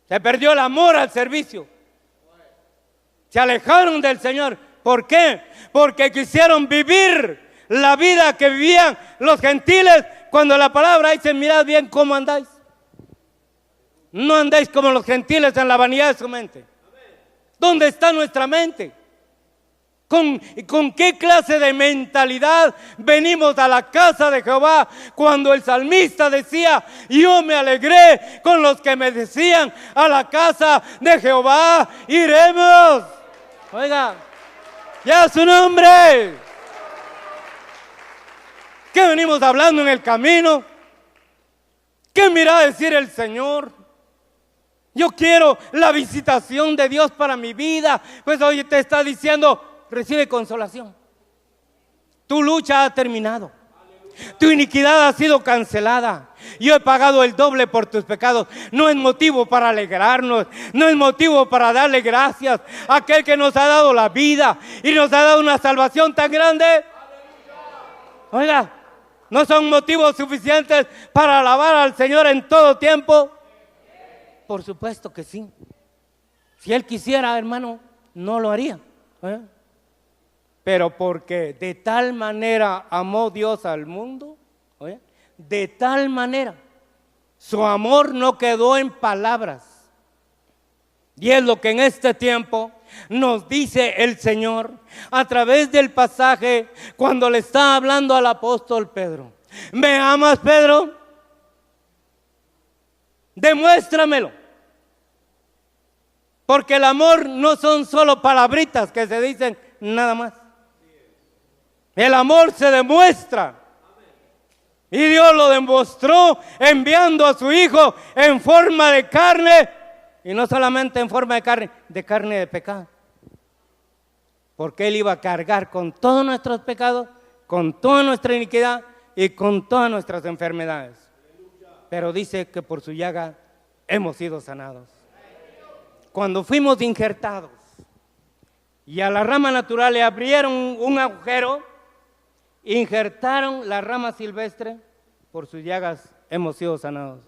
Se perdió el amor al servicio. Se alejaron del Señor. ¿Por qué? Porque quisieron vivir la vida que vivían los gentiles, cuando la palabra dice: mirad bien cómo andáis. No andéis como los gentiles en la vanidad de su mente. ¿Dónde está nuestra mente? ¿Con qué clase de mentalidad venimos a la casa de Jehová? Cuando el salmista decía: yo me alegré con los que me decían, a la casa de Jehová iremos. Oiga, ya su nombre. ¿Qué venimos hablando en el camino? ¿Qué me irá a decir el Señor? Yo quiero la visitación de Dios para mi vida. Pues hoy te está diciendo: recibe consolación. Tu lucha ha terminado. Tu iniquidad ha sido cancelada. Yo he pagado el doble por tus pecados. No es motivo para alegrarnos, no es motivo para darle gracias a aquel que nos ha dado la vida y nos ha dado una salvación tan grande. Oiga, ¿no son motivos suficientes para alabar al Señor en todo tiempo? Por supuesto que sí. Si Él quisiera, hermano, no lo haría. Pero porque de tal manera amó Dios al mundo, de tal manera, su amor no quedó en palabras. Y es lo que en este tiempo nos dice el Señor a través del pasaje cuando le está hablando al apóstol Pedro. ¿Me amas, Pedro? Demuéstramelo. Porque el amor no son solo palabritas que se dicen nada más. El amor se demuestra. Y Dios lo demostró enviando a su Hijo en forma de carne. Y no solamente en forma de carne de pecado. Porque Él iba a cargar con todos nuestros pecados, con toda nuestra iniquidad y con todas nuestras enfermedades. Pero dice que por su llaga hemos sido sanados. Cuando fuimos injertados y a la rama natural le abrieron un agujero, injertaron la rama silvestre, por sus llagas hemos sido sanados.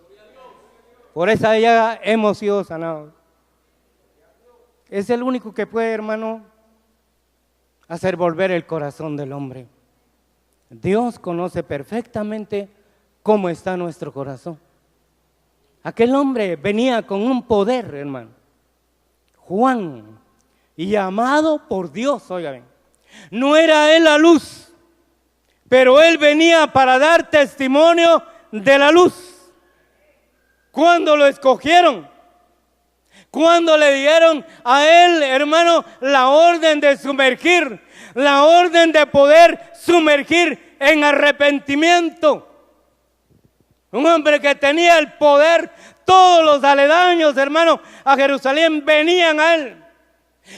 Por esa llaga hemos sido sanados. Es el único que puede, hermano, hacer volver el corazón del hombre. Dios conoce perfectamente cómo está nuestro corazón. Aquel hombre venía con un poder, hermano. Juan, y amado por Dios, oigan. No era él la luz, pero él venía para dar testimonio de la luz. ¿Cuándo lo escogieron? Cuando le dieron a él, hermano, la orden de sumergir, la orden de poder sumergir en arrepentimiento. Un hombre que tenía el poder, todos los aledaños, hermano, a Jerusalén venían a él.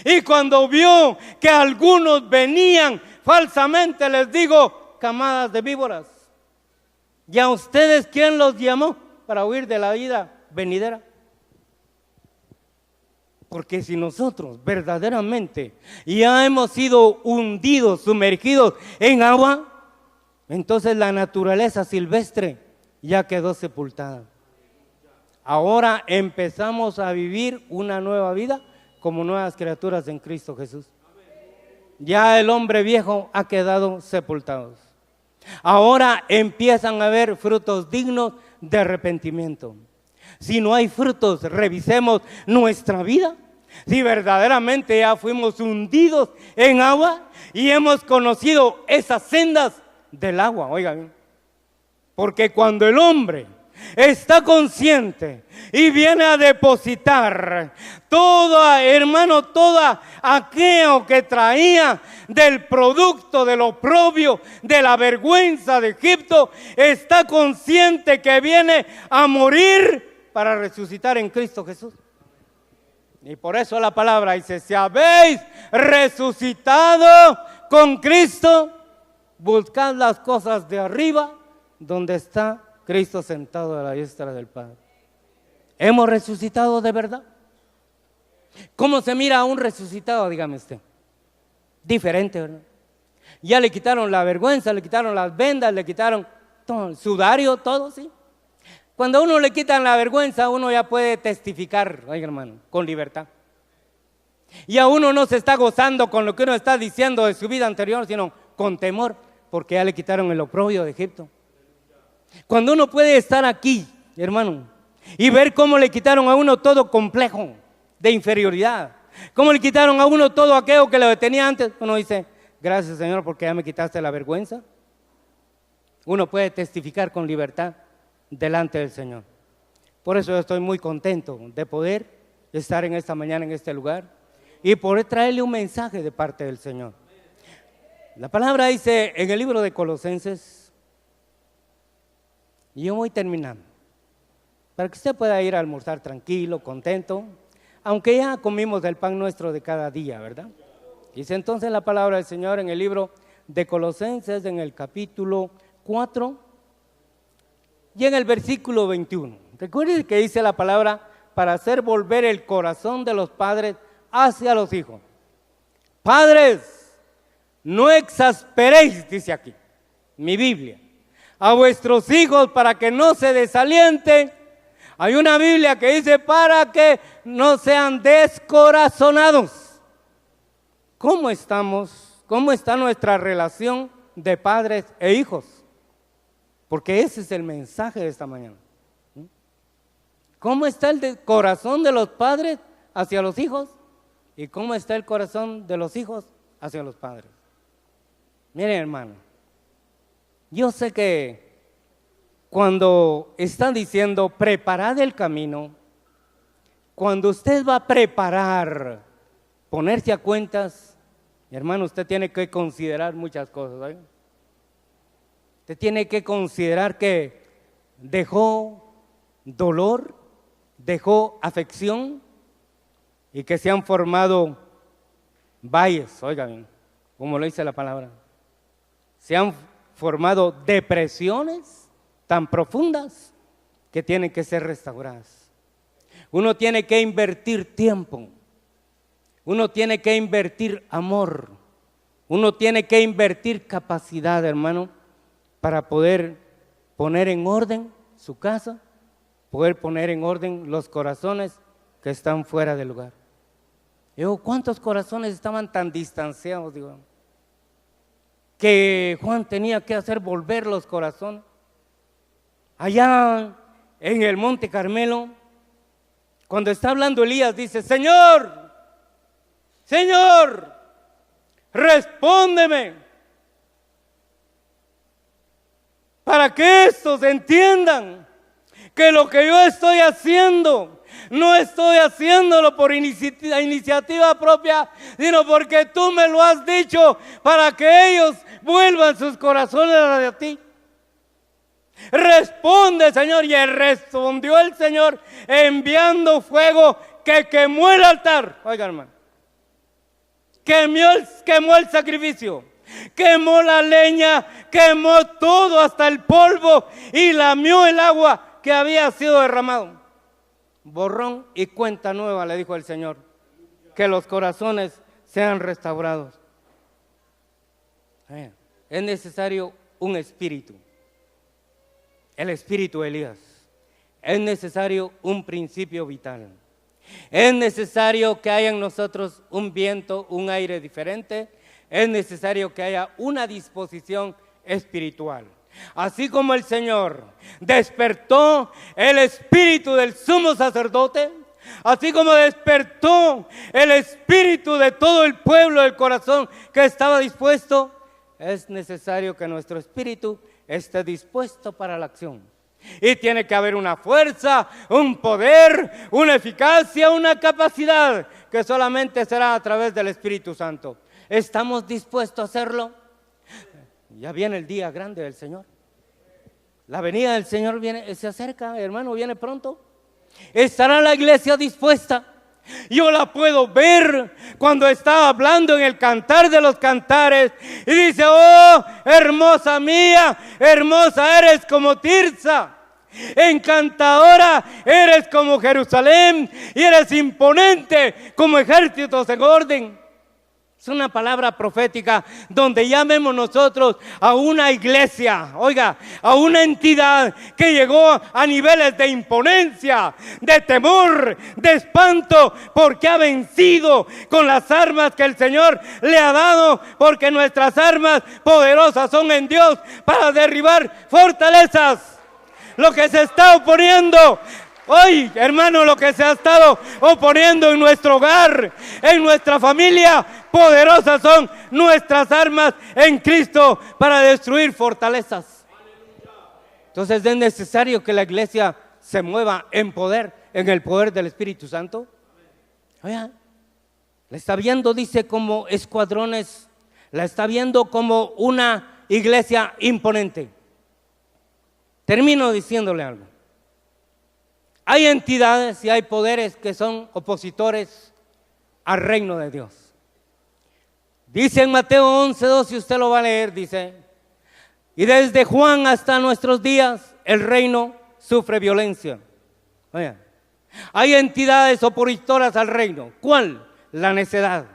Y cuando vio que algunos venían falsamente, les digo, camadas de víboras. ¿Y a ustedes quién los llamó para huir de la vida venidera? Porque si nosotros verdaderamente ya hemos sido hundidos, sumergidos en agua, entonces la naturaleza silvestre ya quedó sepultada. Ahora empezamos a vivir una nueva vida como nuevas criaturas en Cristo Jesús. Ya el hombre viejo ha quedado sepultado. Ahora empiezan a haber frutos dignos de arrepentimiento. Si no hay frutos, revisemos nuestra vida. Si verdaderamente ya fuimos hundidos en agua y hemos conocido esas sendas del agua, oigan. Porque cuando el hombre está consciente y viene a depositar todo, hermano, todo aquello que traía del producto del oprobio, de la vergüenza de Egipto, está consciente que viene a morir para resucitar en Cristo Jesús. Y por eso la palabra dice: si habéis resucitado con Cristo, buscad las cosas de arriba, donde está Cristo sentado a la diestra del Padre. ¿Hemos resucitado de verdad? ¿Cómo se mira a un resucitado, dígame usted? Diferente, ¿verdad? Ya le quitaron la vergüenza, le quitaron las vendas, le quitaron todo, el sudario, todo, ¿sí? Cuando a uno le quitan la vergüenza, uno ya puede testificar, oiga hermano, con libertad. Y a uno no se está gozando con lo que uno está diciendo de su vida anterior, sino con temor, porque ya le quitaron el oprobio de Egipto. Cuando uno puede estar aquí, hermano, y ver cómo le quitaron a uno todo complejo de inferioridad, cómo le quitaron a uno todo aquello que lo tenía antes, uno dice, gracias Señor porque ya me quitaste la vergüenza. Uno puede testificar con libertad delante del Señor. Por eso yo estoy muy contento de poder estar en esta mañana en este lugar y poder traerle un mensaje de parte del Señor. La palabra dice en el libro de Colosenses, y yo voy terminando, para que usted pueda ir a almorzar tranquilo, contento, aunque ya comimos del pan nuestro de cada día, ¿verdad? Dice entonces la palabra del Señor en el libro de Colosenses, en el capítulo 4 y en el versículo 21. Recuerden que dice la palabra, para hacer volver el corazón de los padres hacia los hijos. Padres, no exasperéis, dice aquí mi Biblia, a vuestros hijos para que no se desalienten. Hay una Biblia que dice para que no sean descorazonados. ¿Cómo estamos? ¿Cómo está nuestra relación de padres e hijos? Porque ese es el mensaje de esta mañana. ¿Cómo está el corazón de los padres hacia los hijos? ¿Y cómo está el corazón de los hijos hacia los padres? Miren, hermano, yo sé que cuando están diciendo preparad el camino, cuando usted va a preparar, ponerse a cuentas, hermano, usted tiene que considerar muchas cosas, ¿sabes? Usted tiene que considerar que dejó dolor, dejó afección y que se han formado valles, oigan, como lo dice la palabra, se han formado depresiones tan profundas que tienen que ser restauradas. Uno tiene que invertir tiempo, uno tiene que invertir amor, uno tiene que invertir capacidad, hermano, para poder poner en orden su casa, poder poner en orden los corazones que están fuera del lugar. Digo, ¿cuántos corazones estaban tan distanciados? Digo, que Juan tenía que hacer volver los corazones. Allá en el Monte Carmelo, cuando está hablando Elías, dice, Señor, Señor, respóndeme, para que estos entiendan que lo que yo estoy haciendo, no estoy haciéndolo por iniciativa propia, sino porque tú me lo has dicho, para que ellos vuelvan sus corazones hacia ti. Responde, Señor. Y respondió el Señor enviando fuego que quemó el altar. Oiga, hermano, quemó el sacrificio, quemó la leña, quemó todo hasta el polvo y lamió el agua que había sido derramado. Borrón y cuenta nueva, le dijo el Señor, que los corazones sean restaurados. Es necesario un espíritu, el espíritu de Elías. Es necesario un principio vital. Es necesario que haya en nosotros un viento, un aire diferente. Es necesario que haya una disposición espiritual. Así como el Señor despertó el espíritu del sumo sacerdote, así como despertó el espíritu de todo el pueblo del corazón que estaba dispuesto, es necesario que nuestro espíritu esté dispuesto para la acción. Y tiene que haber una fuerza, un poder, una eficacia, una capacidad que solamente será a través del Espíritu Santo. ¿Estamos dispuestos a hacerlo? Ya viene el día grande del Señor. La venida del Señor se acerca, hermano, viene pronto. ¿Estará la iglesia dispuesta? Yo la puedo ver cuando está hablando en el Cantar de los Cantares y dice, oh, hermosa mía, hermosa eres como Tirsa. encantadora, eres como Jerusalén y eres imponente como ejércitos en orden. Es una palabra profética donde llamemos nosotros a una iglesia, oiga, a una entidad que llegó a niveles de imponencia, de temor, de espanto, porque ha vencido con las armas que el Señor le ha dado, porque nuestras armas poderosas son en Dios para derribar fortalezas. Lo que se está oponiendo hoy, hermano, lo que se ha estado oponiendo en nuestro hogar, en nuestra familia, poderosas son nuestras armas en Cristo para destruir fortalezas. Entonces es necesario que la iglesia se mueva en poder, en el poder del Espíritu Santo. Oiga, la está viendo, dice, como escuadrones, la está viendo como una iglesia imponente. Termino diciéndole algo. Hay entidades y hay poderes que son opositores al reino de Dios. Dice en Mateo 11:2, si usted lo va a leer, dice, y desde Juan hasta nuestros días el reino sufre violencia. Oiga, hay entidades opositoras al reino. ¿Cuál? La necedad.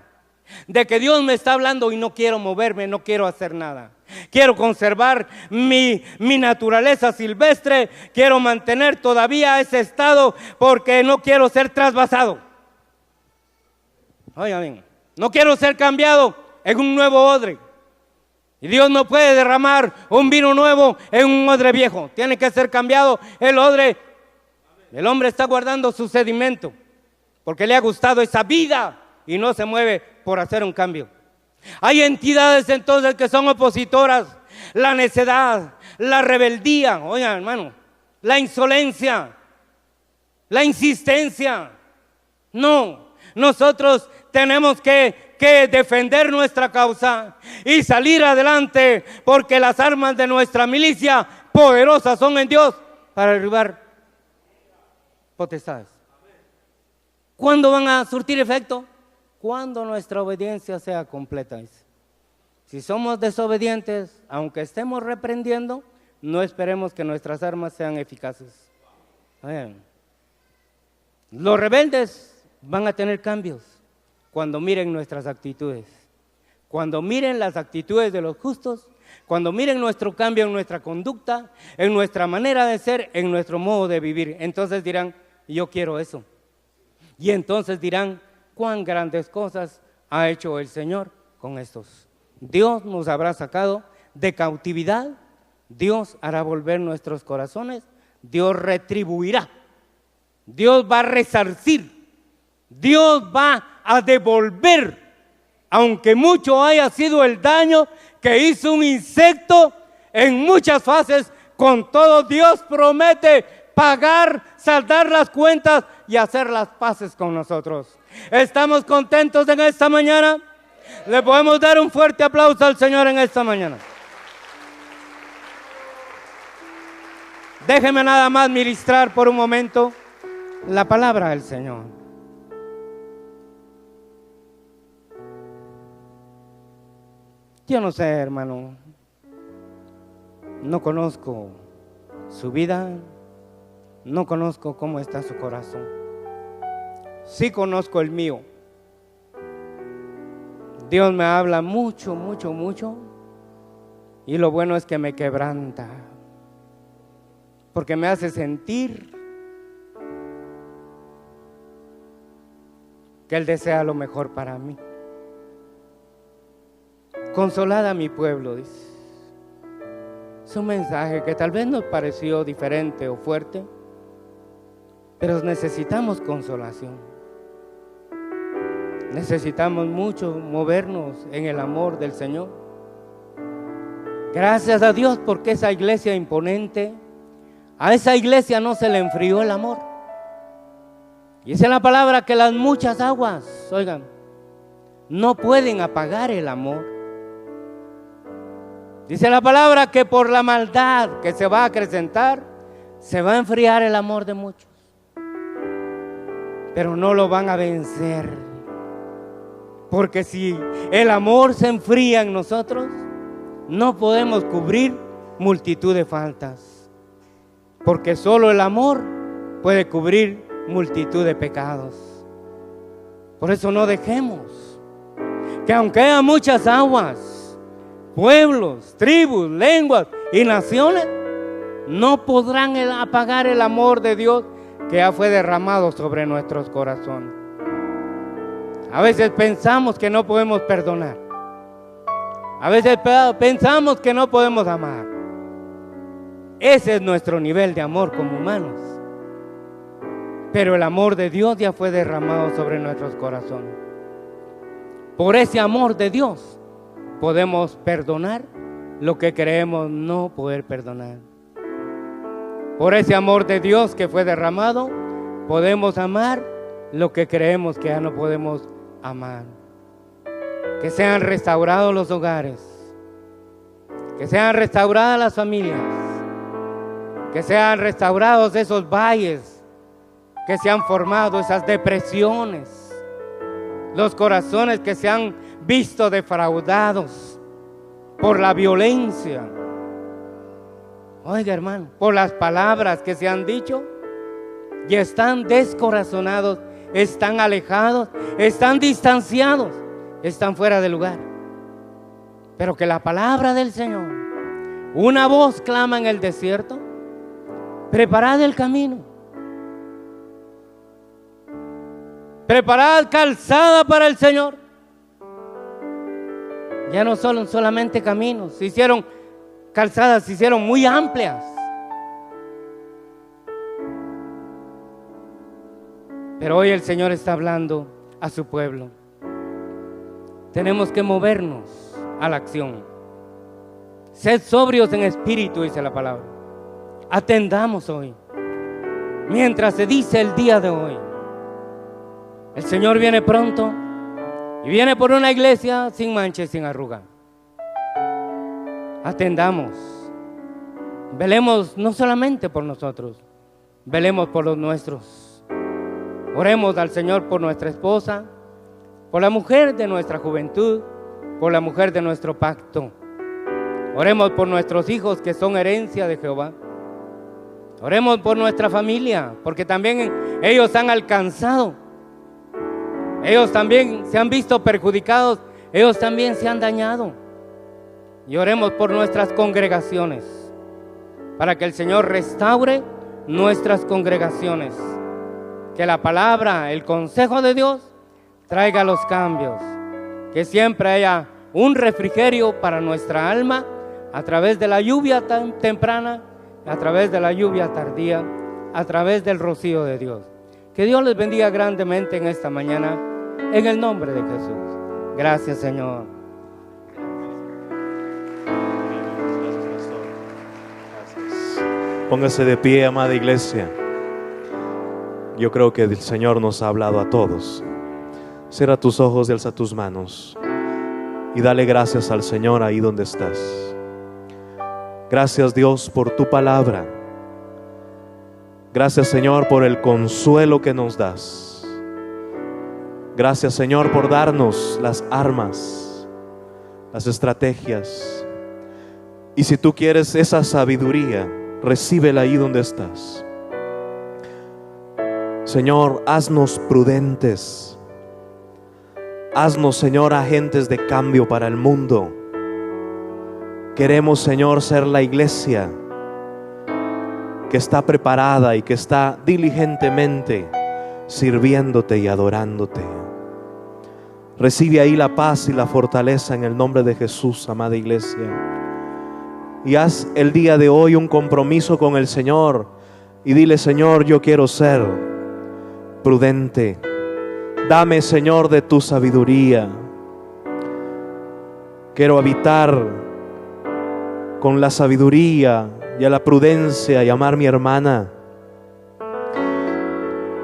De que Dios me está hablando y no quiero moverme, no quiero hacer nada. Quiero conservar mi naturaleza silvestre, quiero mantener todavía ese estado porque no quiero ser trasvasado. Oigan bien, no quiero ser cambiado en un nuevo odre. Y Dios no puede derramar un vino nuevo en un odre viejo. Tiene que ser cambiado el odre. El hombre está guardando su sedimento porque le ha gustado esa vida y no se mueve por hacer un cambio. Hay entidades entonces que son opositoras, la necedad, la rebeldía, oigan hermano, la insolencia, la insistencia. No, nosotros tenemos que defender nuestra causa y salir adelante porque las armas de nuestra milicia poderosas son en Dios para derribar potestades. ¿Cuándo van a surtir efecto? Cuando nuestra obediencia sea completa. Si somos desobedientes, aunque estemos reprendiendo, no esperemos que nuestras armas sean eficaces. Los rebeldes van a tener cambios cuando miren nuestras actitudes, cuando miren las actitudes de los justos, cuando miren nuestro cambio en nuestra conducta, en nuestra manera de ser, en nuestro modo de vivir. Entonces dirán, yo quiero eso. Y entonces dirán, cuán grandes cosas ha hecho el Señor con estos. Dios nos habrá sacado de cautividad, Dios hará volver nuestros corazones, Dios retribuirá, Dios va a resarcir, Dios va a devolver, aunque mucho haya sido el daño que hizo un insecto en muchas fases, con todo Dios promete pagar, saldar las cuentas y hacer las paces con nosotros. ¿Estamos contentos en esta mañana? Le podemos dar un fuerte aplauso al Señor en esta mañana. Déjeme nada más ministrar por un momento la palabra del Señor. Yo no sé, hermano, no conozco su vida, no conozco cómo está su corazón. Sí conozco el mío. Dios me habla mucho, mucho, mucho, y lo bueno es que me quebranta, porque me hace sentir que Él desea lo mejor para mí. Consolad a mi pueblo, dice. Es un mensaje que tal vez nos pareció diferente o fuerte, pero necesitamos consolación. Necesitamos mucho movernos en el amor del Señor. Gracias a Dios porque esa iglesia imponente, a esa iglesia no se le enfrió el amor. Y dice la palabra que las muchas aguas, oigan, no pueden apagar el amor. Dice la palabra que por la maldad que se va a acrecentar, se va a enfriar el amor de muchos. Pero no lo van a vencer. Porque si el amor se enfría en nosotros, no podemos cubrir multitud de faltas. porque solo el amor puede cubrir multitud de pecados. Por eso no dejemos que aunque haya muchas aguas, pueblos, tribus, lenguas y naciones, no podrán apagar el amor de Dios que ya fue derramado sobre nuestros corazones. A veces pensamos que no podemos perdonar. A veces pensamos que no podemos amar. Ese es nuestro nivel de amor como humanos. Pero el amor de Dios ya fue derramado sobre nuestros corazones. Por ese amor de Dios podemos perdonar lo que creemos no poder perdonar. Por ese amor de Dios que fue derramado, podemos amar lo que creemos que ya no podemos amar. Que sean restaurados los hogares, que sean restauradas las familias, que sean restaurados esos valles que se han formado, esas depresiones, los corazones que se han visto defraudados por la violencia. Oiga, hermano, por las palabras que se han dicho, y están descorazonados, están alejados, están distanciados, están fuera de lugar. Pero que la palabra del Señor, una voz clama en el desierto: preparad el camino, preparad calzada para el Señor. Ya no son solamente caminos, se hicieron calzadas, se hicieron muy amplias. Pero hoy el Señor está hablando a su pueblo. Tenemos que movernos a la acción. Sed sobrios en espíritu, dice la palabra. Atendamos hoy, mientras se dice el día de hoy. El Señor viene pronto y viene por una iglesia sin mancha y sin arruga. Atendamos. Velemos no solamente por nosotros, velemos por los nuestros. Oremos al Señor por nuestra esposa, por la mujer de nuestra juventud, por la mujer de nuestro pacto. Oremos por nuestros hijos que son herencia de Jehová. Oremos por nuestra familia, porque también ellos han alcanzado. Ellos también se han visto perjudicados, ellos también se han dañado. Y oremos por nuestras congregaciones, para que el Señor restaure nuestras congregaciones. Que la palabra, el consejo de Dios traiga los cambios. Que siempre haya un refrigerio para nuestra alma a través de la lluvia tan temprana, a través de la lluvia tardía, a través del rocío de Dios. Que Dios les bendiga grandemente en esta mañana, en el nombre de Jesús. Gracias, Señor. Póngase de pie, amada iglesia. Yo creo que el Señor nos ha hablado a todos. Cierra tus ojos y alza tus manos y dale gracias al Señor ahí donde estás. Gracias, Dios, por tu palabra. Gracias, Señor, por el consuelo que nos das. Gracias, Señor, por darnos las armas, las estrategias. Y si tú quieres esa sabiduría, recíbela ahí donde estás. Señor, haznos prudentes. Haznos, Señor, agentes de cambio para el mundo. Queremos, Señor, ser la iglesia que está preparada y que está diligentemente sirviéndote y adorándote. Recibe ahí la paz y la fortaleza en el nombre de Jesús, amada iglesia. Y haz el día de hoy un compromiso con el Señor y dile: Señor, yo quiero ser prudente. Dame, Señor, de tu sabiduría. Quiero habitar con la sabiduría y a la prudencia y amar a mi hermana.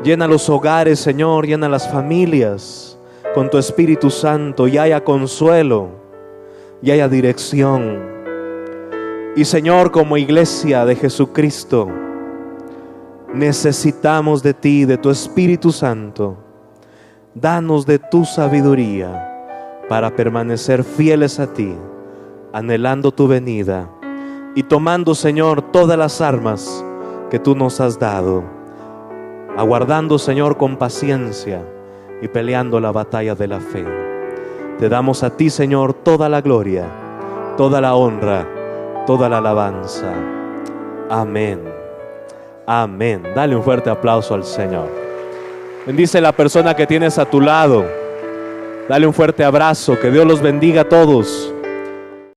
Llena los hogares, Señor, llena las familias con tu Espíritu Santo y haya consuelo y haya dirección. Y, Señor, como iglesia de Jesucristo, necesitamos de ti, de tu Espíritu Santo. Danos de tu sabiduría para permanecer fieles a ti, anhelando tu venida y tomando, Señor, todas las armas que tú nos has dado, aguardando, Señor, con paciencia y peleando la batalla de la fe. Te damos a ti, Señor, toda la gloria, toda la honra, toda la alabanza. Amén. Amén. Dale un fuerte aplauso al Señor. Bendice a la persona que tienes a tu lado. Dale un fuerte abrazo. Que Dios los bendiga a todos.